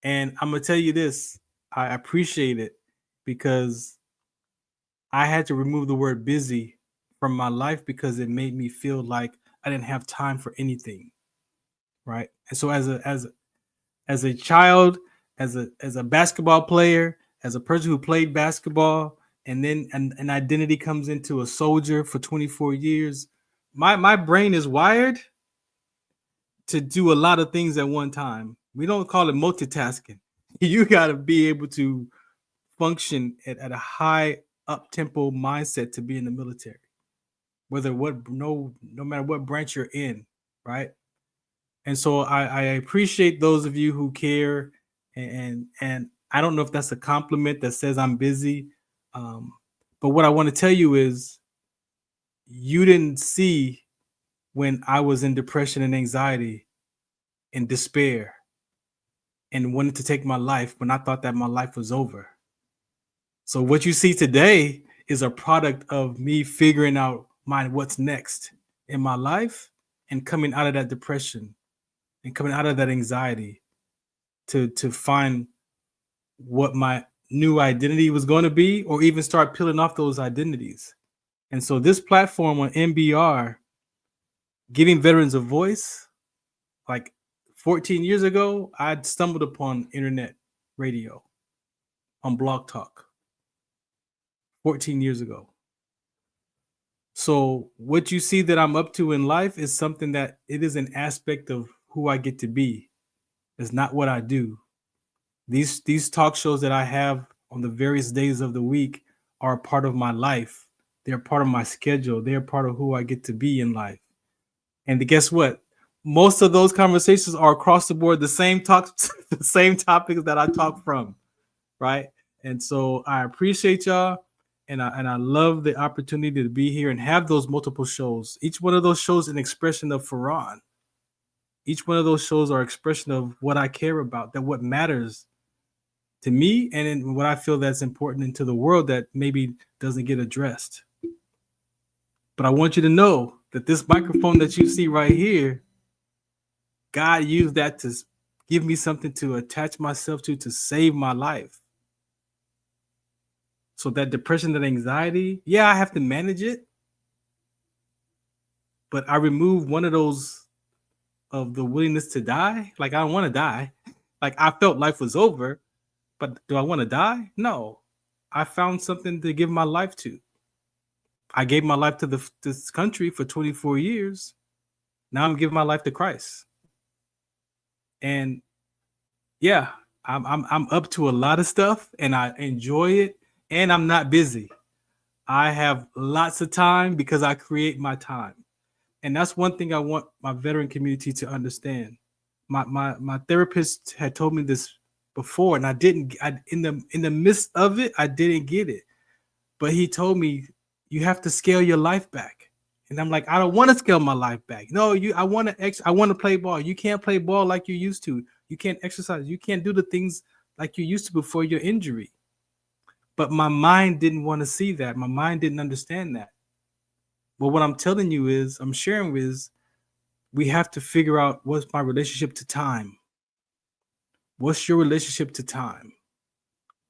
And I'm going to tell you this, I appreciate it because I had to remove the word busy from my life because it made me feel like I didn't have time for anything. Right. And so as a child, as a basketball player, as a person who played basketball, and then an identity comes into a soldier for 24 years, my brain is wired to do a lot of things at one time. We don't call it multitasking. You got to be able to function at a high up-tempo mindset to be in the military, no matter what branch you're in, right? And so I appreciate those of you who care, and I don't know if that's a compliment that says I'm busy, but what I want to tell you is you didn't see when I was in depression and anxiety and despair and wanted to take my life when I thought that my life was over. So what you see today is a product of me figuring out what's next in my life and coming out of that depression and coming out of that anxiety to find what my new identity was going to be, or even start peeling off those identities. And so this platform on MBR, giving veterans a voice, like 14 years ago, I'd stumbled upon internet radio on Blog Talk 14 years ago. So what you see that I'm up to in life is something that it is an aspect of who I get to be. It's not what I do. These talk shows that I have on the various days of the week are a part of my life. They're part of my schedule. They're part of who I get to be in life. And guess what? Most of those conversations are across the board, the same topics that I talk from, right? And so I appreciate y'all, and I love the opportunity to be here and have those multiple shows. Each one of those shows an expression of Farron. Each one of those shows are expression of what I care about, that what matters to me, and in what I feel that's important into the world that maybe doesn't get addressed. But I want you to know that this microphone that you see right here, God used that to give me something to attach myself to save my life. So that depression, that anxiety, yeah, I have to manage it. But I removed one of those of the willingness to die. Like, I don't want to die. Like, I felt life was over, but do I want to die? No. I found something to give my life to. I gave my life to this country for 24 years. Now I'm giving my life to Christ. And yeah, I'm up to a lot of stuff, and I enjoy it, and I'm not busy. I have lots of time because I create my time. And that's one thing I want my veteran community to understand. My therapist had told me this before, and in the midst of it, I didn't get it. But he told me, you have to scale your life back. And I'm like, I don't want to scale my life back. No, I want to play ball. You can't play ball like you used to. You can't exercise. You can't do the things like you used to before your injury. But my mind didn't want to see that. My mind didn't understand that. But what I'm telling you is, I'm sharing is, we have to figure out what's my relationship to time. What's your relationship to time?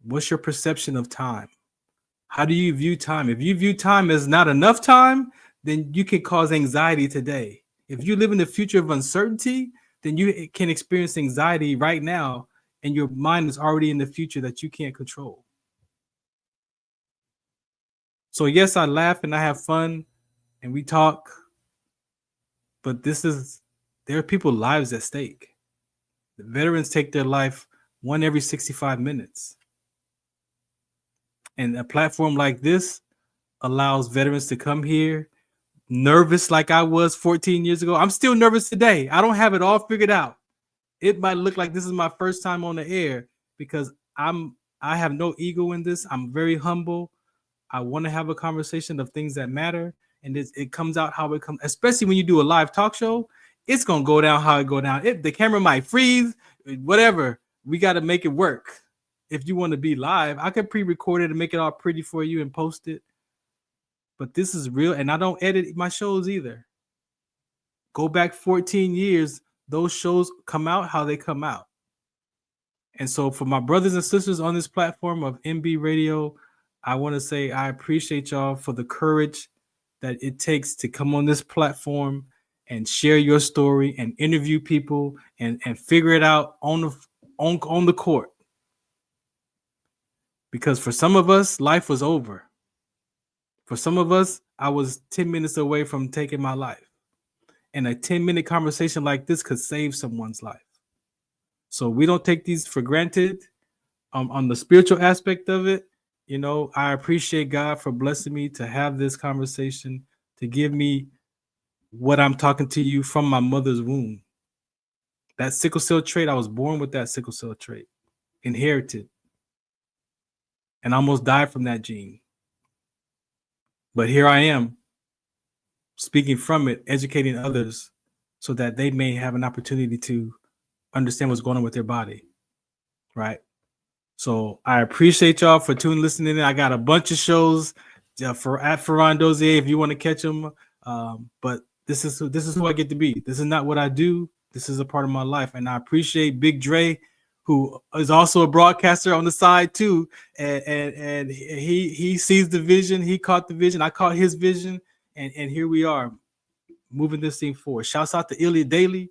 What's your perception of time? How do you view time? If you view time as not enough time, then you can cause anxiety today. If you live in the future of uncertainty, then you can experience anxiety right now, and your mind is already in the future that you can't control. So yes, I laugh and I have fun and we talk, but there are people's lives at stake. The veterans take their life one every 65 minutes. And a platform like this allows veterans to come here nervous like I was 14 years ago. I'm still nervous today. I don't have it all figured out. It might look like this is my first time on the air because I have no ego in this. I'm very humble. I want to have a conversation of things that matter, and it comes out how it comes. Especially when you do a live talk show, it's gonna go down how it go down. The camera might freeze, whatever. We got to make it work. If you want to be live, I could pre-record it and make it all pretty for you and post it. But this is real, and I don't edit my shows either. Go back 14 years, those shows come out how they come out. And so for my brothers and sisters on this platform of MB Radio, I want to say I appreciate y'all for the courage that it takes to come on this platform and share your story and interview people and figure it out on the court. Because for some of us, life was over. For some of us, I was 10 minutes away from taking my life. And a 10-minute conversation like this could save someone's life. So we don't take these for granted. On the spiritual aspect of it, I appreciate God for blessing me to have this conversation, to give me what I'm talking to you from my mother's womb. That sickle cell trait, I was born with that sickle cell trait, inherited, and almost died from that gene. But here I am, speaking from it, educating others so that they may have an opportunity to understand what's going on with their body, right? So I appreciate y'all for listening in. I got a bunch of shows at Farron Dozier if you want to catch them. But this is who I get to be. This is not what I do. This is a part of my life, and I appreciate Big Dre, who is also a broadcaster on the side too. And he sees the vision. He caught the vision. I caught his vision, and here we are, moving this thing forward. Shouts out to Ilya Daily.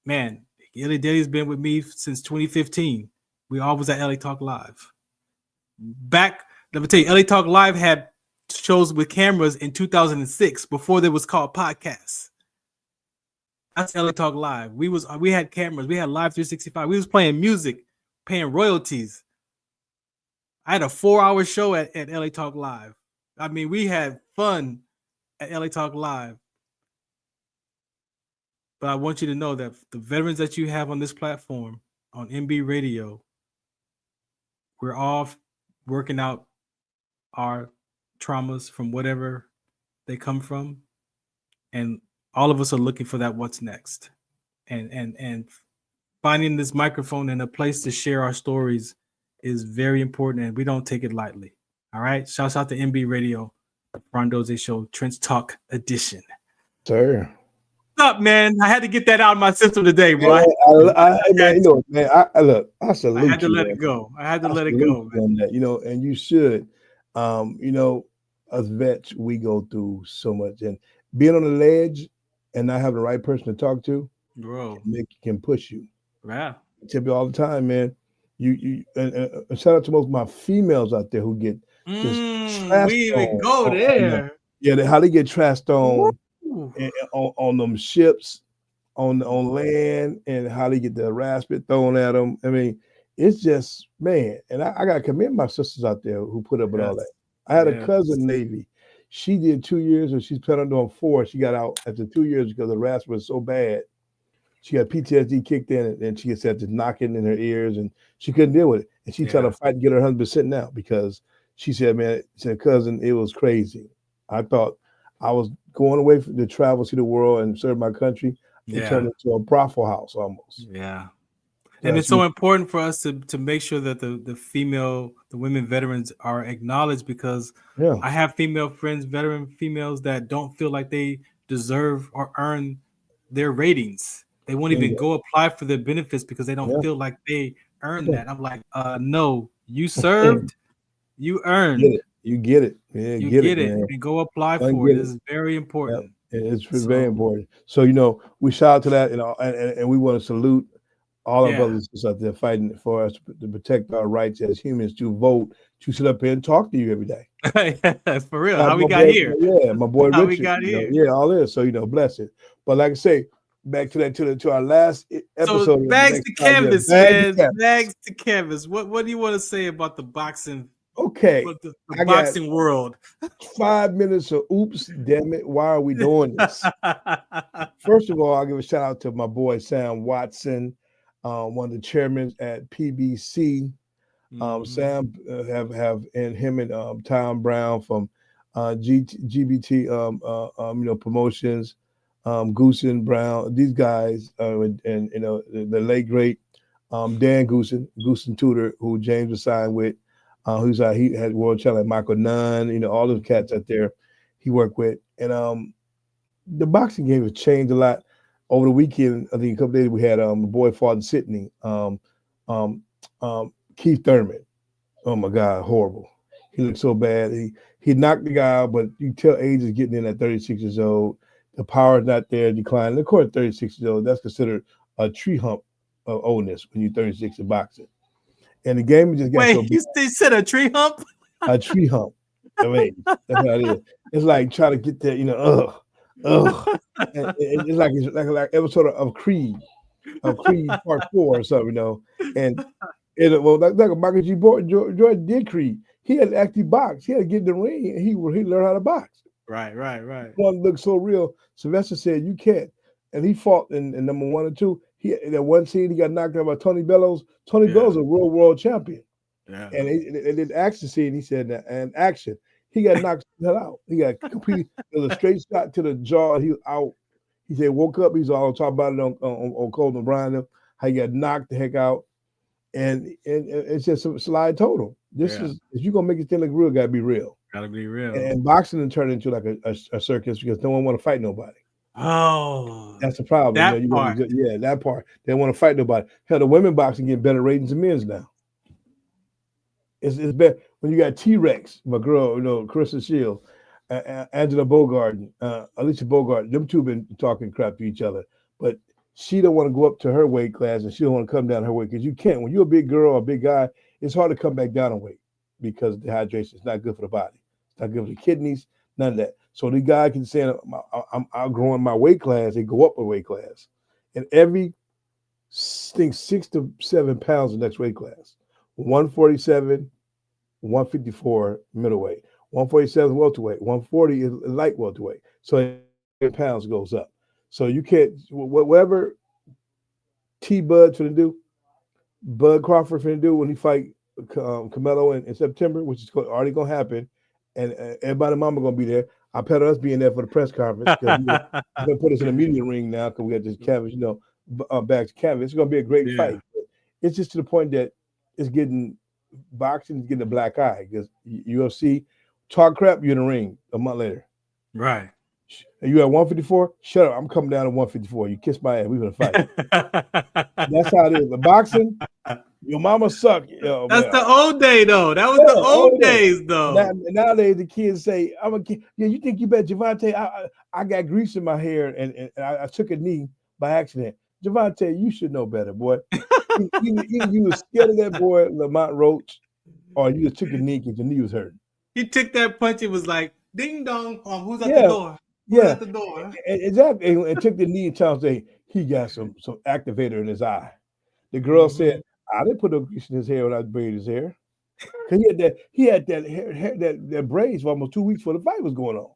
Man, Ilya Daily's been with me since 2015. We always at LA Talk Live. Let me tell you, LA Talk Live had shows with cameras in 2006 before they was called podcasts. That's LA Talk Live. We had cameras. We had Live 365. We was playing music, paying royalties. I had a 4-hour show at LA Talk Live. I mean, we had fun at LA Talk Live. But I want you to know that the veterans that you have on this platform, on MB Radio, we're all working out our traumas from whatever they come from. And all of us are looking for that what's next. And finding this microphone and a place to share our stories is very important, and we don't take it lightly. All right. Shouts out to MB Radio, Farron Dozier Show, Trench Talk Edition. Sir. What's up, man? I had to get that out of my system today, bro. I salute I had to you, let man. it go. I had to let it salute go, you on that, and you should. Us vets, we go through so much, and being on the ledge and not having the right person to talk to, bro, can push you. Yeah. I tell you all the time, man. You and shout out to most of my females out there who get just trashed we even go on there. How they get trashed on them ships, on land, and how they get the harassment thrown at them. I mean, it's just, man. And I got to commend my sisters out there who put up with all that. I had a cousin Navy. She did 2 years, and she's planning on 4. She got out after 2 years because the harassment was so bad. She got PTSD kicked in, and she had this knocking in her ears, and she couldn't deal with it. And she tried to fight to get her 100% now because she said, man, she said, cousin, it was crazy. I thought I was going away to travel, see the world, and serve my country. It turned into a brothel house almost. Yeah. And it's so important for us to make sure that the women veterans are acknowledged, because I have female friends, veteran females, that don't feel like they deserve or earn their ratings. They won't even go apply for their benefits because they don't feel like they earned that. I'm like, no, you served, you earned. You get it. Yeah, You get get it, it man. and go apply Go and for it. get This is very important. It's very important. So, we shout out to that, and we want to salute all our brothers and sisters out there fighting for us to protect our rights as humans to vote, to sit up here and talk to you every day. That's for real. How we got here. Yeah, my boy How Richard. we got here. Yeah, all this. So, bless it. But like I say, back to our last episode. So bags to canvas, man. Bags to canvas. What do you want to say about the boxing? Okay, the boxing world. 5 minutes of oops, damn it! Why are we doing this? First of all, I'll give a shout out to my boy Sam Watson, one of the chairmen at PBC. Sam and him and Tom Brown from GBT promotions, Goosen Brown. These guys and the late great Dan Goosen Tudor, who James was signed with. He had world challenge, Michael Nunn, all those cats out there he worked with. And the boxing game has changed a lot. Over the weekend, I think a couple days, we had a boy fought in Sydney, Keith Thurman. Oh my God, horrible. He looked so bad. He knocked the guy out, but you tell age is getting in at 36 years old. The power is not there, declining. Of course, 36 years old, that's considered a tree hump of oldness when you're 36 in boxing. And the game just got so big. They said a tree hump? A tree hump. I mean, that's how it is. It's like trying to get that, And it's like episode of Creed Part 4 or something, And like Michael G. Jordan did Creed. He had to actually box. He had to get in the ring, and he learned how to box. Right. One looked so real. Sylvester said, "You can't." And he fought in number 1 and 2. In that one scene, he got knocked out by Tony Bellows. Tony Bellows is a world champion. Yeah. And in the action scene, he said, and action, he got knocked out. He got completely a straight shot to the jaw. He was out. He said, woke up. He's all talking about it on Colton O'Brien, how he got knocked the heck out. And it's just a slide total. This is, if you're going to make it look real, got to be real. Got to be real. And boxing turned into like a circus because no one want to fight nobody. Oh, that's the problem. That part. That part. They don't want to fight nobody. Hell, the women boxing get better ratings than men's now. It's better when you got T-Rex, my girl, Carissa Shields, Angela Bogart, Alicia Bogart. Them two been talking crap to each other, but she don't want to go up to her weight class, and she don't want to come down her weight because you can't. When you're a big girl or a big guy, it's hard to come back down in weight because dehydration is not good for the body. It's not good for the kidneys. None of that. So the guy can say, I'm outgrowing my weight class. They go up a weight class. And every 6 to 7 pounds the next weight class. 147, 154 middleweight. 147 welterweight. 140 is light welterweight. So 8 pounds goes up. So you can't, whatever T-Bud's finna do, Bud Crawford finna do when he fight Canelo in September, which is already going to happen. And everybody mama going to be there. I bet us being there for the press conference. He's going to put us in a media ring now because we got this canvas, back to canvas. It's going to be a great fight. It's just to the point that boxing is getting a black eye because UFC talk crap, you're in the ring a month later. Right. You at 154? Shut up. I'm coming down to 154. You kiss my ass. We're going to fight. That's how it is. The boxing, your mama suck. That's the old day, though. That was the old days, though. Nowadays, the kids say, I'm a kid. Yeah, you think you bet Javante? I got grease in my hair and I took a knee by accident. Javante, you should know better, boy. Either you was scared of that boy, Lamont Roach, or you just took a knee because your knee was hurting. He took that punch. It was like, ding dong. Who's at the door? Who's at the door? Exactly. And took the knee and tried to say he got some activator in his eye. The girl said, I didn't put no grease in his hair when I braided his hair. He had that hair, that braids for almost 2 weeks before the fight was going on.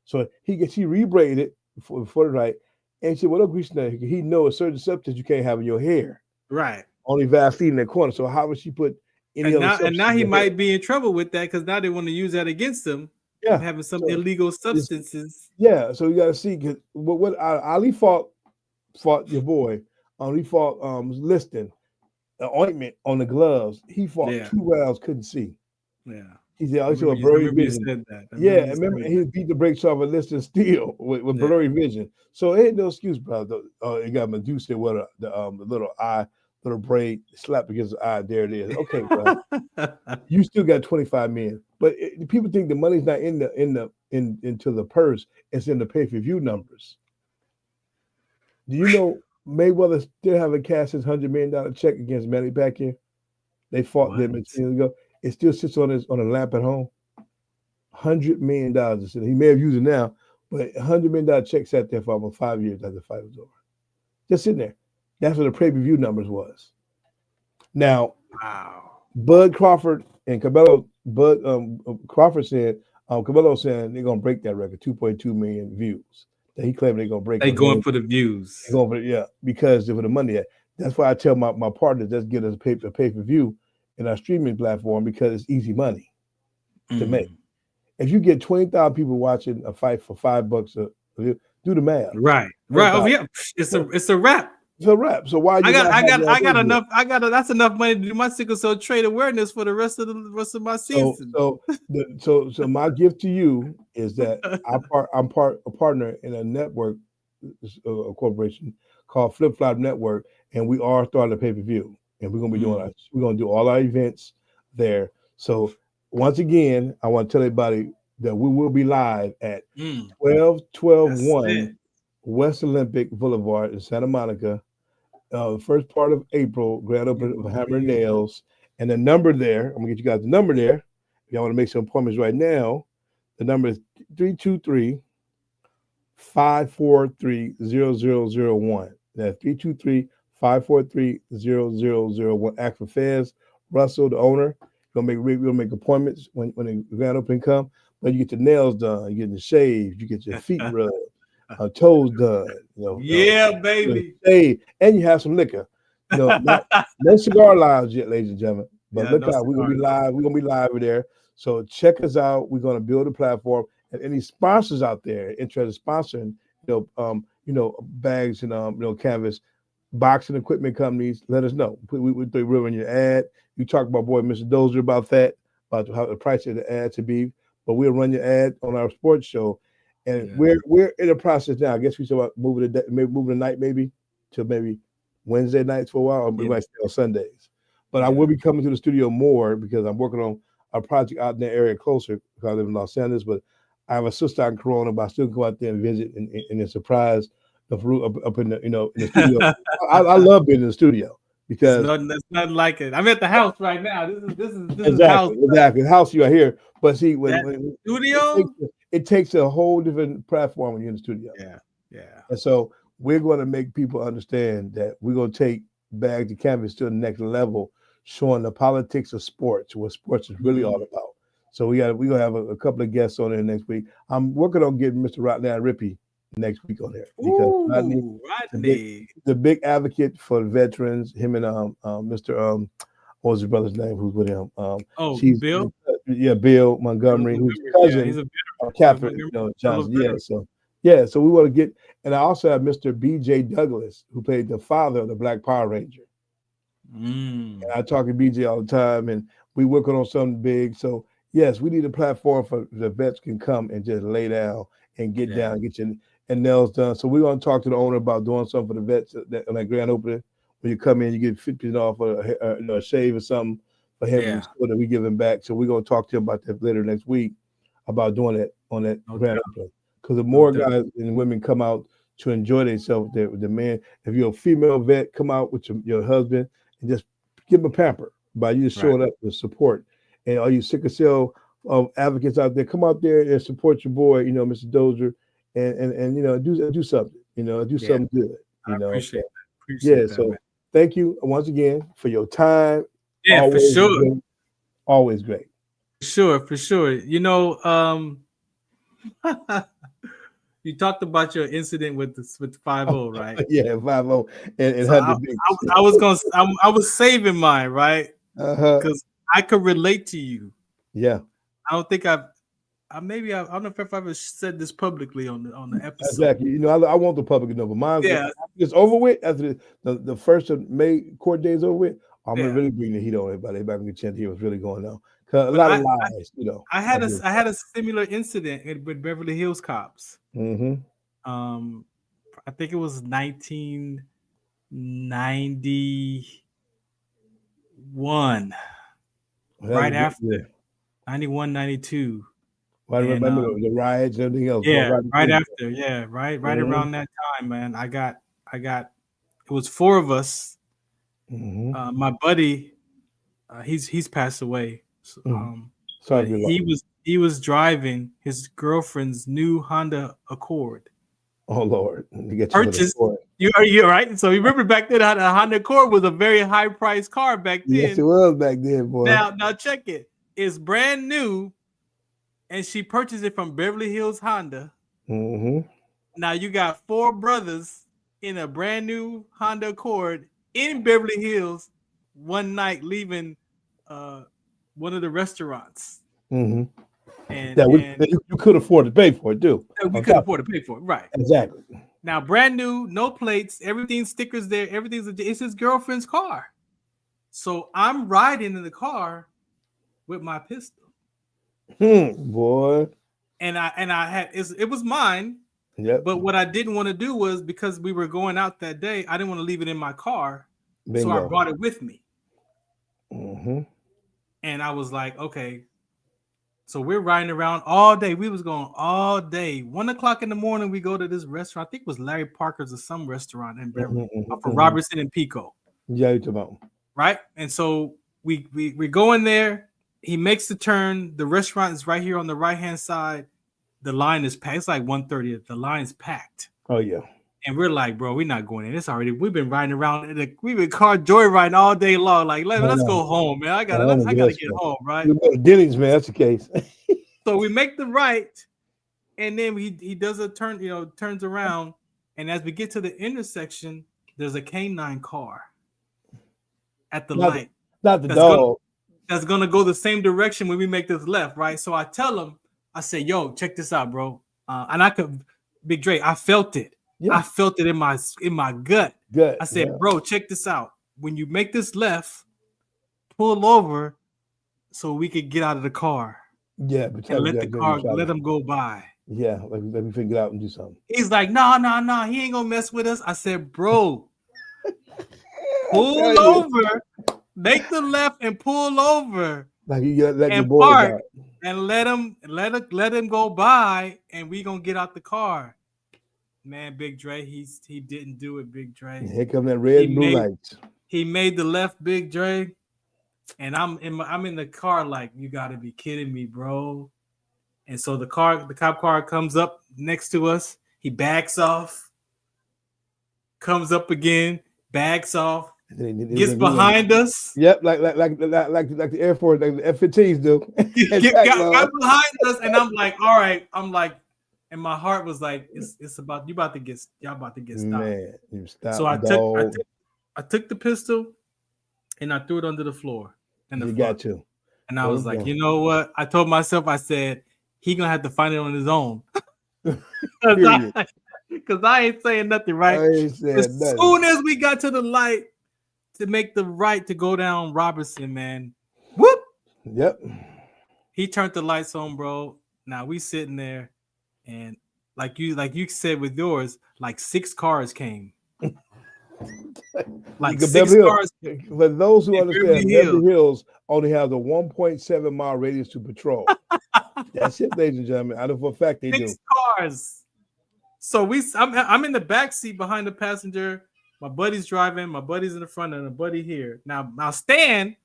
So she rebraided it before the fight. And she said, well, no grease in there. He knows a certain substance you can't have in your hair. Right. Only Vaseline in that corner. So how would she put any other substance? And now he might be in trouble with that because now they want to use that against him. Yeah. Having some illegal substances. Yeah. So you got to see because what Ali fought your boy. He fought Liston. The ointment on the gloves. He fought 2 rounds, couldn't see. Yeah. He said, I also a remember blurry you vision. said that. Yeah, I remember he beat the brakes off of Listen Steel with blurry vision. So it ain't no excuse, brother. It got Medusa with the little eye, little braid slap against the eye. There it is. Okay, bro. You still got 25 million. But people think the money's not into the purse, it's in the pay-per-view numbers. Do you know Mayweather still haven't cashed his $100 million check against Manny Pacquiao? They fought them 10 years ago. It still sits on a lamp at home. $100 million. He may have used it now, but $100 million check sat there for almost 5 years after the fight was over. Just sitting there. That's what the pay-per-view numbers was. Now, Bud Crawford and Cabello, Crawford said, Cabello saying they're gonna break that record, 2.2 million views. That he claimed they're gonna break. They going for the views. They going for because for the money. That's why I tell my partners, let's get us a pay-per-view in our streaming platform because it's easy money to make. If you get 20,000 people watching a fight for $5, do the math. Right. Oh yeah, it's a wrap. It's a wrap. So why? That's enough money to do my sickle cell trade awareness for the rest of my season. So my gift to you is that I'm a partner in a network, a corporation called Flip Flop Network, and we are starting a pay-per-view, and we're gonna be we're gonna do all our events there. So once again, I want to tell everybody that we will be live at 121 West Olympic Boulevard in Santa Monica. First part of April, grand opening of Hammer and Nails. And the number there, I'm gonna get you guys the number there. If y'all want to make some appointments right now, the number is 323-543-0001. That's 323-543-0001. Ask for Fez Russell, the owner. We'll make appointments when the grand opening come. But you get your nails done, you get the shaved, you get your feet rubbed, toes done. Baby. And you have some liquor. No cigar lounge yet, ladies and gentlemen. But look out, we're gonna be live. We're gonna be live there. So check us out. We're gonna build a platform. And any sponsors out there interested in sponsoring, bags and canvas, boxing equipment companies, let us know. We'll run your ad. You talk about Mr. Dozier about that, about how the price of the ad to be. But we'll run your ad on our sports show. And we're in the process now. I guess we talk about moving the night maybe to maybe Wednesday nights for a while, or we might stay on Sundays. But I will be coming to the studio more because I'm working on a project out in that area closer because I live in Los Angeles. But I have a sister out in Corona, but I still go out there and visit and a surprise up in the in the studio. I love being in the studio because there's nothing like it. I'm at the house right now. This is exactly the house you are here. But see, when studio. It takes a whole different platform when you're in the studio. Yeah. And so we're going to make people understand that we're going to take Bag to Canvas to the next level, showing the politics of sports, what sports is really all about. So we're gonna have a couple of guests on there next week. I'm working on getting Mr. Rodney Rippey next week on there because Rodney, the big advocate for the veterans. Him and Mr. What was his brother's name? Who's with him? Bill. Bill Montgomery, who's cousin of Catherine Johnson. So we want to get, and I also have Mr. B.J. Douglas, who played the father of the Black Power Ranger. And I talk to BJ all the time, and we working on something big. So yes, we need a platform for the vets can come and just lay down and get down, get your nails done. So we're gonna talk to the owner about doing something for the vets on that grand opening. When you come in, you get 50% off a shave or something for him so that we give him back. So we're gonna talk to him about that later next week about doing that on that grand opening. Because the more guys and women come out to enjoy themselves, the man, if you're a female vet, come out with your husband and just give them a pamper by you showing up with support. And all you sickle cell advocates out there, come out there and support your boy, Mr. Dozier, and do something, do something good. I appreciate that. So thank you once again for your time. Yeah, always for sure. Great. Always great. For sure. You talked about your incident with the 5-0, right? Yeah, 5-0 and so I was saving mine, right? Because I could relate to you. Yeah. I don't think I don't know if I've ever said this publicly on the episode. Exactly. I want the public to know, but mine it's over with after the 1st of May court day is over with. I'm gonna really bring the heat on everybody. Everybody can get a chance to hear what's really going on. Cause a lot of lies, you know. I had a similar incident with Beverly Hills cops. Mm-hmm. I think it was 1991, right after 91, 92. Right, remember the riots and everything else. Yeah, right after. Yeah, right around that time, man. I got. It was 4 of us. Mm-hmm. My buddy, he's passed away. Sorry, he was driving his girlfriend's new Honda Accord. Oh Lord, purchased. You're right. So you remember back then, a Honda Accord was a very high priced car back then. Yes, it was back then, boy. Now check it. It's brand new, and she purchased it from Beverly Hills Honda. Mm-hmm. Now you got 4 brothers in a brand new Honda Accord in Beverly Hills one night, leaving one of the restaurants. Mm-hmm. And you could afford to pay for it, too. We could afford to pay for it, right? Exactly. Now, brand new, no plates, everything stickers there, it's his girlfriend's car. So I'm riding in the car with my pistol. Boy. And I had it was mine. Yep. But what I didn't want to do was, because we were going out that day, I didn't want to leave it in my car. Bingo. So I brought it with me. Mm-hmm. And I was like, okay. So we're riding around all day. We was going all day. 1 o'clock in the morning, we go to this restaurant. I think it was Larry Parker's or some restaurant in Beverly, for Robertson and Pico. Yeah, you're talking about. Right? And so we go in there. He makes the turn. The restaurant is right here on the right-hand side. The line is packed. It's like 1:30. The line's packed. Oh, yeah. And we're like, bro, we're not going in. It's already, we've been riding around. We've been car joyriding all day long. Like, let's go home, man. I gotta get home, right? Denny's, man. That's the case. So we make the right, and then he does a turn, turns around. And as we get to the intersection, there's a canine car at the light. Not the dog. That's gonna go the same direction when we make this left, right? So I tell him, I say, yo, check this out, bro. And I could, Big Dre, I felt it. Yeah. I felt it in my gut. Good. I said, bro, check this out. When you make this left, pull over so we could get out of the car. Yeah, but and let them go by. Yeah, let me figure it out and do something. He's like, no, he ain't gonna mess with us. I said, bro, pull over, make the left and pull over. Like you let and park and let him go by, and we gonna get out the car. Man, Big Dre, he didn't do it, Big Dre. Here come that red blue light. He made the left, Big Dre, and I'm in the car like, you gotta be kidding me, bro. And so the cop car comes up next to us. He backs off, comes up again, backs off, gets behind us. Yep, like the Air Force, like the F-15s do. got behind us, and I'm like, all right, and my heart was like, it's about y'all about to get stopped. Man, you stopped. So I took the pistol and I threw it under the floor. Got to. And I was like, you know what? I told myself, I said, he gonna have to find it on his own. Because I ain't saying nothing, right? As soon as we got to the light to make the right to go down Robertson, man, whoop. Yep. He turned the lights on, bro. Now we sitting there. And like you said with yours, like 6 cars came. Like 6 cars. For those who understand, Beverly Hills only has a 1.7 mile radius to patrol. That's it, ladies and gentlemen. I know for a fact they 6 cars. So I'm in the back seat behind the passenger. My buddy's driving. My buddy's in the front, and a buddy here. Now Stan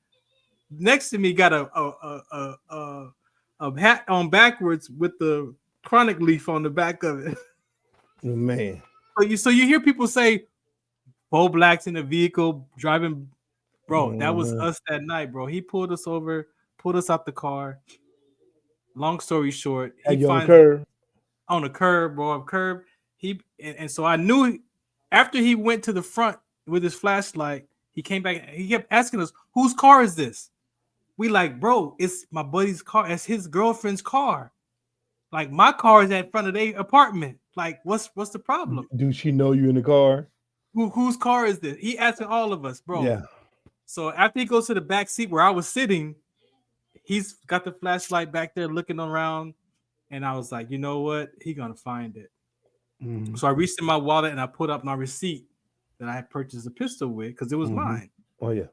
next to me got a hat on backwards with the chronic leaf on the back of it. Man. So you hear people say 4 blacks in a vehicle driving. Bro, that was us that night, bro. He pulled us over, pulled us out the car. Long story short, he finds on a curb, bro. And so I knew after he went to the front with his flashlight, he came back. He kept asking us, whose car is this? We like, bro, it's my buddy's car. It's his girlfriend's car. Like, my car is at front of their apartment. Like, what's the problem? Do she know you in the car? Whose car is this? He asking all of us, bro. Yeah. So after he goes to the back seat where I was sitting, he's got the flashlight back there looking around. And I was like, you know what? He gonna find it. Mhm. So I reached in my wallet and I put up my receipt that I had purchased a pistol with because it was Mhm. mine. Oh yeah.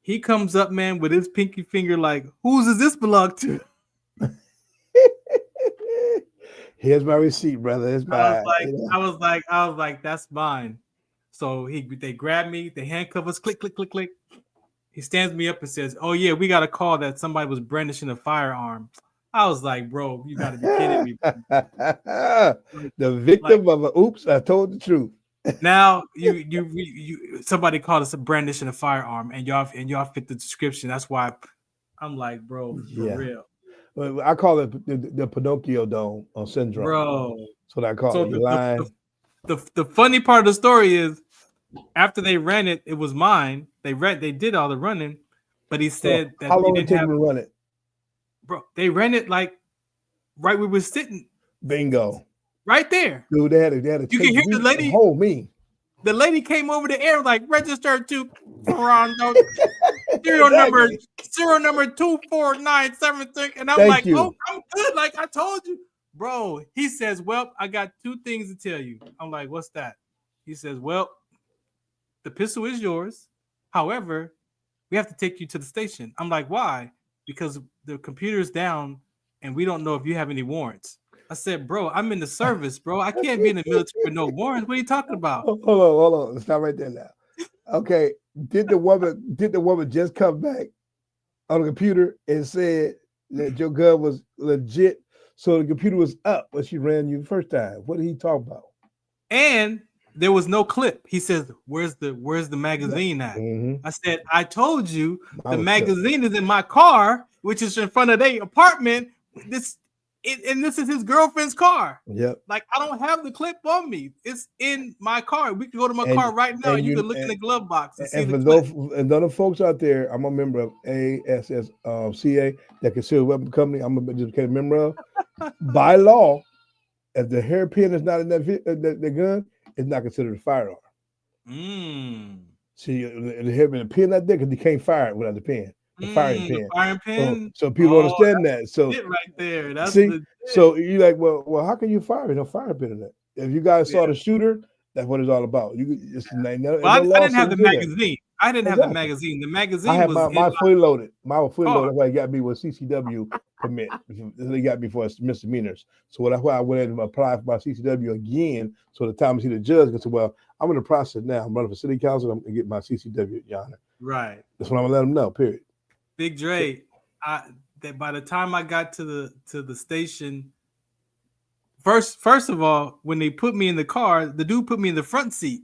He comes up, man, with his pinky finger, like, whose does this belong to? Here's my receipt, brother. It's I was mine. like, You know? I was like, that's mine. So they grab me, they handcuff us, click, click, click, click. He stands me up and says, "Oh yeah, we got a call that somebody was brandishing a firearm." I was like, "Bro, you got to be kidding me!" The victim of a oops, I told the truth. Now you somebody called us a brandishing a firearm, and y'all fit the description. That's why I'm like, bro, for real. Well, I call it the Pinocchio dome syndrome. Bro. That's what I call So it. You lying. the funny part of the story is after they ran it, it was mine. They did all the running, but he said that how he long didn't did it take have, them to run it? bro. They ran it like right where we were sitting, Bingo. right there. Dude, they had to You can hear the lady. Hold me. The lady came over the air like registered to Farron, serial number 2497, and I'm Thank like, you. oh, I'm good. Like I told you, bro. He says, well, I got two things to tell you. I'm like, what's that? He says, well, the pistol is yours. However, we have to take you to the station. I'm like, why? Because the computer's down and we don't know if you have any warrants. I said, bro, I'm in the service, bro. I can't be in the military with no warrants. What are you talking about? Hold on. Stop right there now. Okay. Did the woman just come back on the computer and said that your gun was legit? So the computer was up when she ran you the first time. What did he talk about? And there was no clip. He says, where's the magazine at? Mm-hmm. I said, I told you the magazine is in my car, which is in front of their apartment. This is his girlfriend's car. Yep. Like I don't have the clip on me. It's in my car. We can go to my car right now. And you can look in the glove box and see and the for clip. those folks out there, I'm a member of ASSCA, that considered weapon company. I'm just became a member of. By law, if the hairpin is not in the gun, it's not considered a firearm. See, the hairpin pin not there because you can't fire it without the pin. The firing pin. Firing pin. So people understand that. So it right there. That's see. So you're like, well, how can you fire it? No firing pin in it. If you guys saw the shooter, that's what it's all about. You just I didn't have the magazine. I didn't have the magazine. The magazine I had was my fully loaded. Mine was fully car. loaded. That's why it got me with CCW permit. They got me for misdemeanors. So that's why I went in and applied for my CCW again. So the time I see the judge, I said, well, I'm in the process now. I'm running for city council. I'm gonna get my CCW, Your Honor. Right. That's what I'm gonna let them know. Period. Big Dre. That by the time I got to the station, first of all, when they put me in the car, the dude put me in the front seat.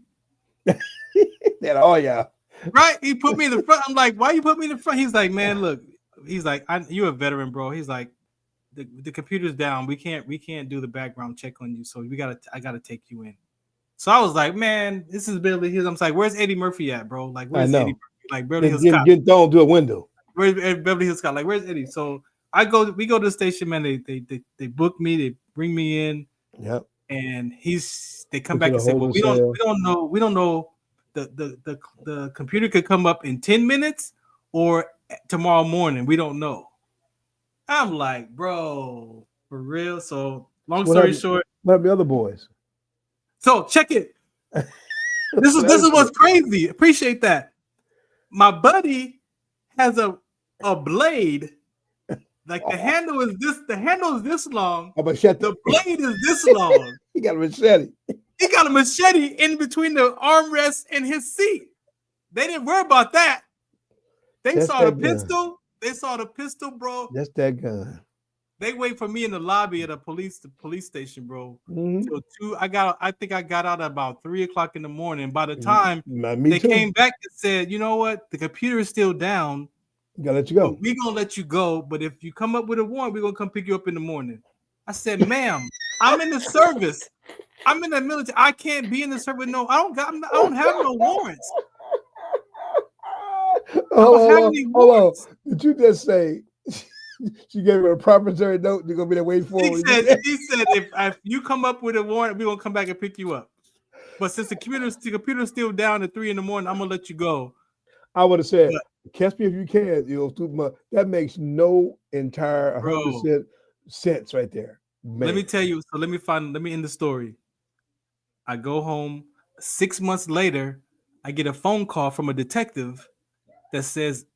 Yeah. Right? He put me in the front. I'm like, why you put me in the front? He's like, man, look. He's like, you're a veteran, bro. He's like, the computer's down. We can't do the background check on you. So I gotta take you in. So I was like, man, this is Beverly Hills. I'm like, where's Eddie Murphy at, bro? Like, where's Eddie Murphy? Like Beverly Hills Cop. Get thrown through a window. Where's Beverly Hills Cop? Like, where's Eddie? So we go to the station, man. They book me, they bring me in. Yep. And they come back and say, well, we don't know. The computer could come up in 10 minutes or tomorrow morning. We don't know. I'm like, bro, for real. So long story short, what about the other boys? So check it. This is what's crazy. Appreciate that. My buddy has a blade. Like the handle is this long. A machete. The blade is this long. He got a machete. He got a machete in between the armrest and his seat. They didn't worry about that. They saw the pistol. Gun. They saw the pistol, bro. That's that gun. They wait for me in the lobby at the police station, bro. Mm-hmm. So I think I got out at about 3:00 in the morning. By the time they came back and said, you know what, the computer is still down. Gotta let you go. We're gonna let you go, but if you come up with a warrant, we're gonna come pick you up in the morning. I said, ma'am, I'm in the service. I'm in the military. I can't be in the service. No, I don't have no warrants. Hold on. Did you just say she gave her a proprietary note? You're gonna be there waiting for her. He said if you come up with a warrant, we're gonna come back and pick you up. But since the computer's still down at 3 a.m, I'm gonna let you go. I would have said, But- catch me if you can. That makes no entire 100% sense right there. Man. Let me tell you. So let me end the story. I go home 6 months later. I get a phone call from a detective that says,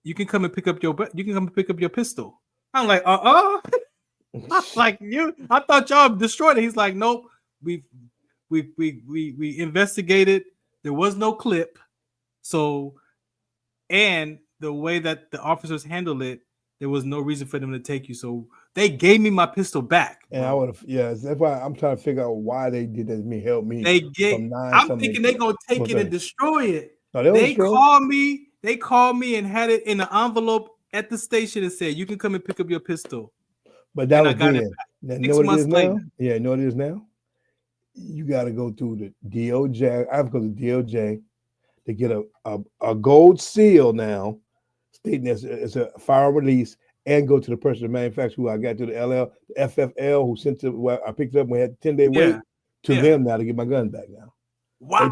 you can come and pick up your pistol. I'm like, I'm like, I thought y'all destroyed it. He's like, nope. We investigated. There was no clip. So, and the way that the officers handled it, there was no reason for them to take you. So they gave me my pistol back. And I would have, that's why I'm trying to figure out why they did that to me, help me. I'm thinking they're gonna take it and destroy it. No, they called me and had it in an envelope at the station and said, you can come and pick up your pistol. But that was then. You know what it is now? Yeah, you know what it is now? You got to go through the DOJ. I have to go to DOJ to get a gold seal now, stating that it's a firearm release, and go to the person, the manufacturer, who I got to the FFL, who sent it. Well, I picked it up. We had 10-day wait to them now to get my gun back. Now, wow.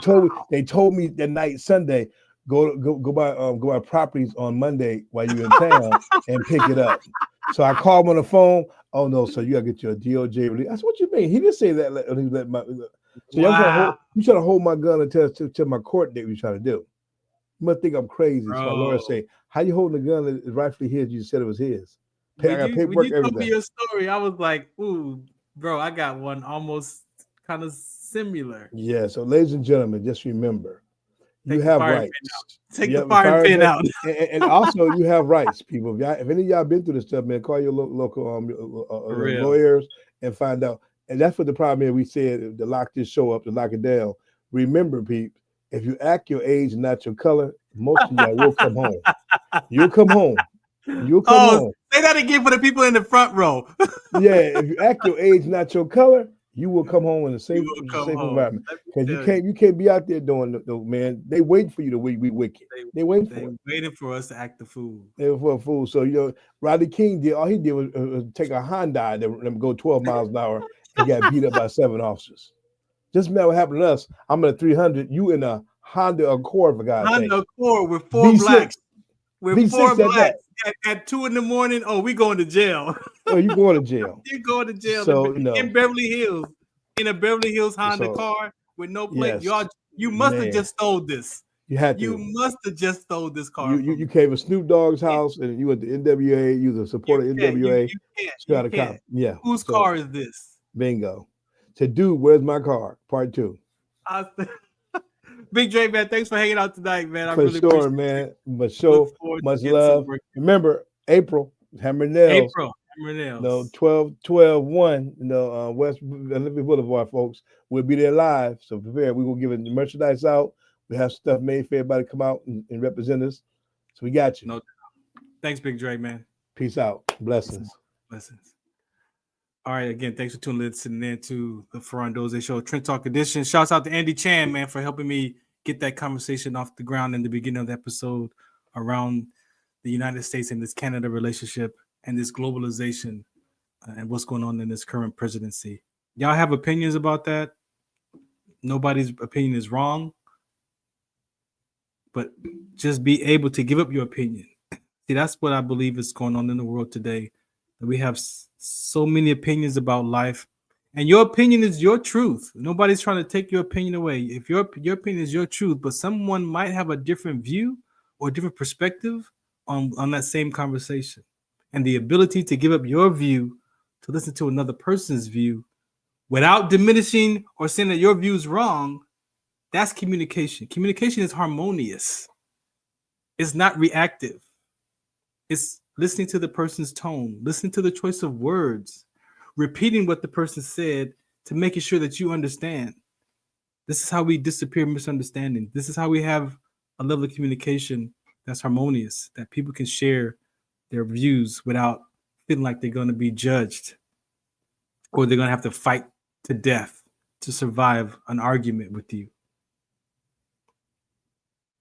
They told me that night Sunday, go by properties on Monday while you're in town and pick it up. So I called him on the phone. Oh no, so you gotta get your DOJ release. I said, what you mean? He didn't say that. He let my. So you trying to hold my gun until my court date. You trying to do? You must think I'm crazy. Bro. So my lawyer say, how you holding the gun that is rightfully his? You said it was his. I got paperwork, when you told me your story, I was like, ooh, bro, I got one almost kind of similar. Yeah. So, ladies and gentlemen, just remember, you have rights. Take the fire pin out. And also, you have rights, people. If any of y'all been through this stuff, man, call your local lawyers and find out. And that's what the problem is. We said to lock this show up, to lock it down. Remember, people, if you act your age and not your color, most of y'all will come home. You'll come home. You'll come home. Say that again for the people in the front row. Yeah, if you act your age, not your color, you will come home in a safe environment. Because you can't be out there doing man. They waiting for you to be wicked. They waiting for us to act the fool. They were for a fool. So Rodney King did all he did was take a Honda and go 12 miles an hour and got beat up by 7 officers. Just imagine what happened to us. I'm in a 300. You in a Honda Accord, for God's sake. Honda Accord with 4 blacks. With 4 blacks at 2 a.m. Oh, we going to jail. Oh, you going to jail? You going to jail? So, in Beverly Hills, in a Beverly Hills Honda car with no plate. Yes, you must have just stole this. You had to. You must have just stole this car. You came to Snoop Dogg's house and you went to NWA. You was a supporter of NWA. You can't. Yeah. Whose car is this? Bingo. To do, where's my car? Part 2. Big Dre, man, thanks for hanging out tonight, man. I for really sure, man. Much show, much love. Remember, April, Hammer Nails. No, 12-1, West Olympic Boulevard, folks. We'll be there live. So prepare. We will give the merchandise out. We have stuff made for everybody to come out and represent us. So we got you. No, thanks, Big Dre, man. Peace out. Blessings. All right, again, thanks for listening in to the Farron Dozier Show, Trent Talk Edition. Shouts out to Andy Chan, man, for helping me get that conversation off the ground in the beginning of the episode around the United States and this Canada relationship and this globalization and what's going on in this current presidency. Y'all have opinions about that? Nobody's opinion is wrong, but just be able to give up your opinion. See, that's what I believe is going on in the world today. That we have so many opinions about life, and your opinion is your truth. Nobody's trying to take your opinion away. If your opinion is your truth, but someone might have a different view or a different perspective on that same conversation, and the ability to give up your view to listen to another person's view without diminishing or saying that your view is wrong, that's communication. Communication is harmonious. It's not reactive. It's listening to the person's tone, listening to the choice of words, repeating what the person said to making sure that you understand. This is how we disappear misunderstanding. This is how we have a level of communication that's harmonious, that people can share their views without feeling like they're going to be judged or they're going to have to fight to death to survive an argument with you.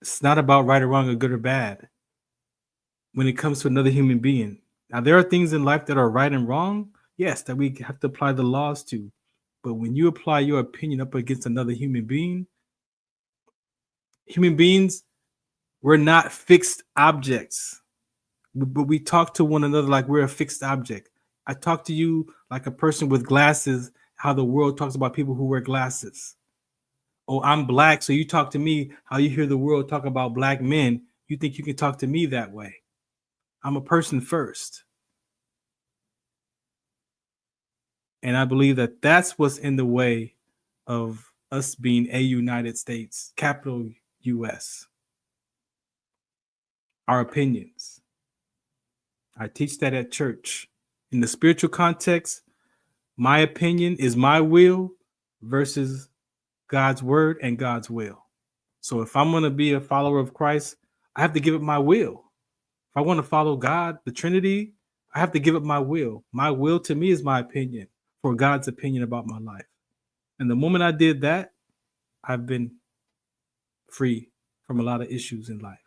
It's not about right or wrong or good or bad. When it comes to another human being. Now, there are things in life that are right and wrong, yes, that we have to apply the laws to. But when you apply your opinion up against another human being, human beings We're not fixed objects, but we talk to one another like we're a fixed object. I talk to you like a person with glasses, how the world talks about people who wear glasses. Oh, I'm black, so you talk to me how you hear the world talk about black men. You think you can talk to me that way. I'm a person first. And I believe that that's what's in the way of us being a United States, capital US. Our opinions. I teach that at church. In the spiritual context, my opinion is my will versus God's word and God's will. So if I'm going to be a follower of Christ, I have to give up my will. If I want to follow God, the Trinity, I have to give up my will. My will to me is my opinion for God's opinion about my life. And the moment I did that, I've been free from a lot of issues in life,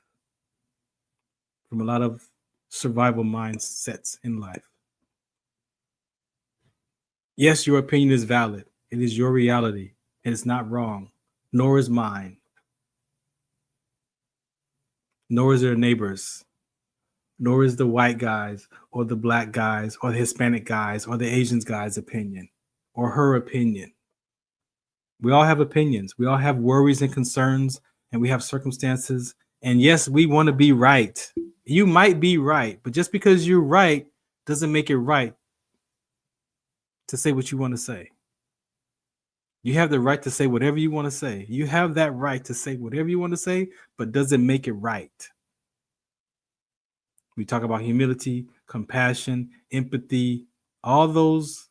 from a lot of survival mindsets in life. Yes, your opinion is valid. It is your reality. And it's not wrong, nor is mine, nor is their neighbors, nor is the white guys or the black guys or the Hispanic guys or the Asian guy's opinion or her opinion. We all have opinions. We all have worries and concerns, and we have circumstances. And yes, we want to be right. You might be right, but just because you're right doesn't make it right to say what you want to say. You have the right to say whatever you want to say. You have that right to say whatever you want to say, but doesn't make it right. We talk about humility, compassion, empathy, all those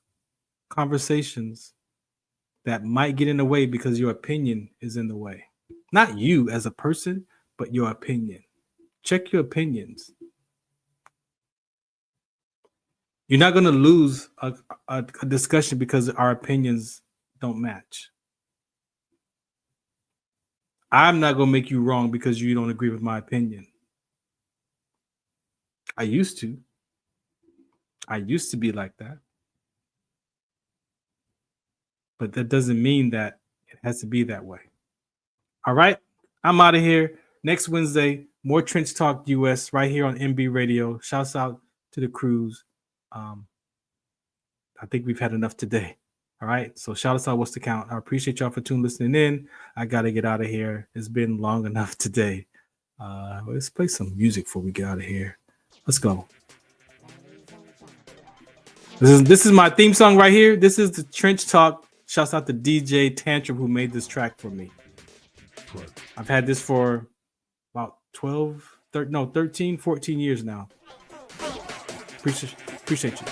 conversations that might get in the way because your opinion is in the way. Not you as a person, but your opinion. Check your opinions. You're not going to lose a discussion because our opinions don't match. I'm not going to make you wrong because you don't agree with my opinion. I used to be like that. But that doesn't mean that it has to be that way. All right. I'm out of here. Next Wednesday, more Trench Talk US right here on MB Radio. Shouts out to the crews. I think we've had enough today. All right. So shout us out. What's the count? I appreciate y'all for listening in. I got to get out of here. It's been long enough today. Let's play some music before we get out of here. Let's go. This is my theme song right here. This is the Trench Talk. Shouts out to DJ Tantrum who made this track for me. I've had this for about 13, 14 years now. Appreciate you.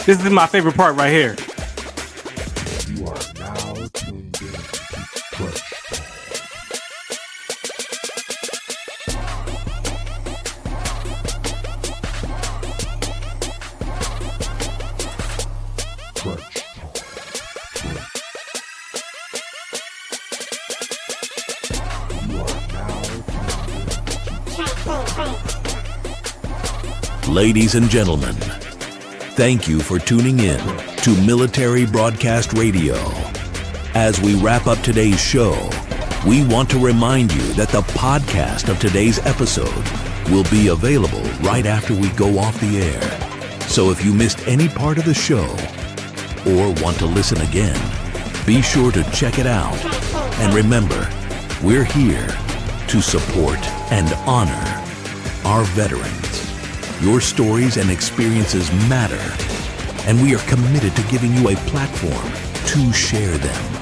This is my favorite part right here. You are now tuned in to Crunch. Ladies and gentlemen, thank you for tuning in to Military Broadcast Radio. As we wrap up today's show, we want to remind you that the podcast of today's episode will be available right after we go off the air. So if you missed any part of the show or want to listen again, be sure to check it out. And remember, we're here to support and honor our veterans. Your stories and experiences matter, and we are committed to giving you a platform to share them.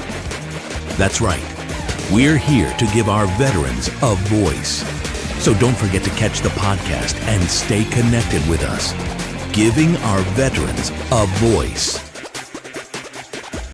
That's right. We're here to give our veterans a voice. So don't forget to catch the podcast and stay connected with us, giving our veterans a voice.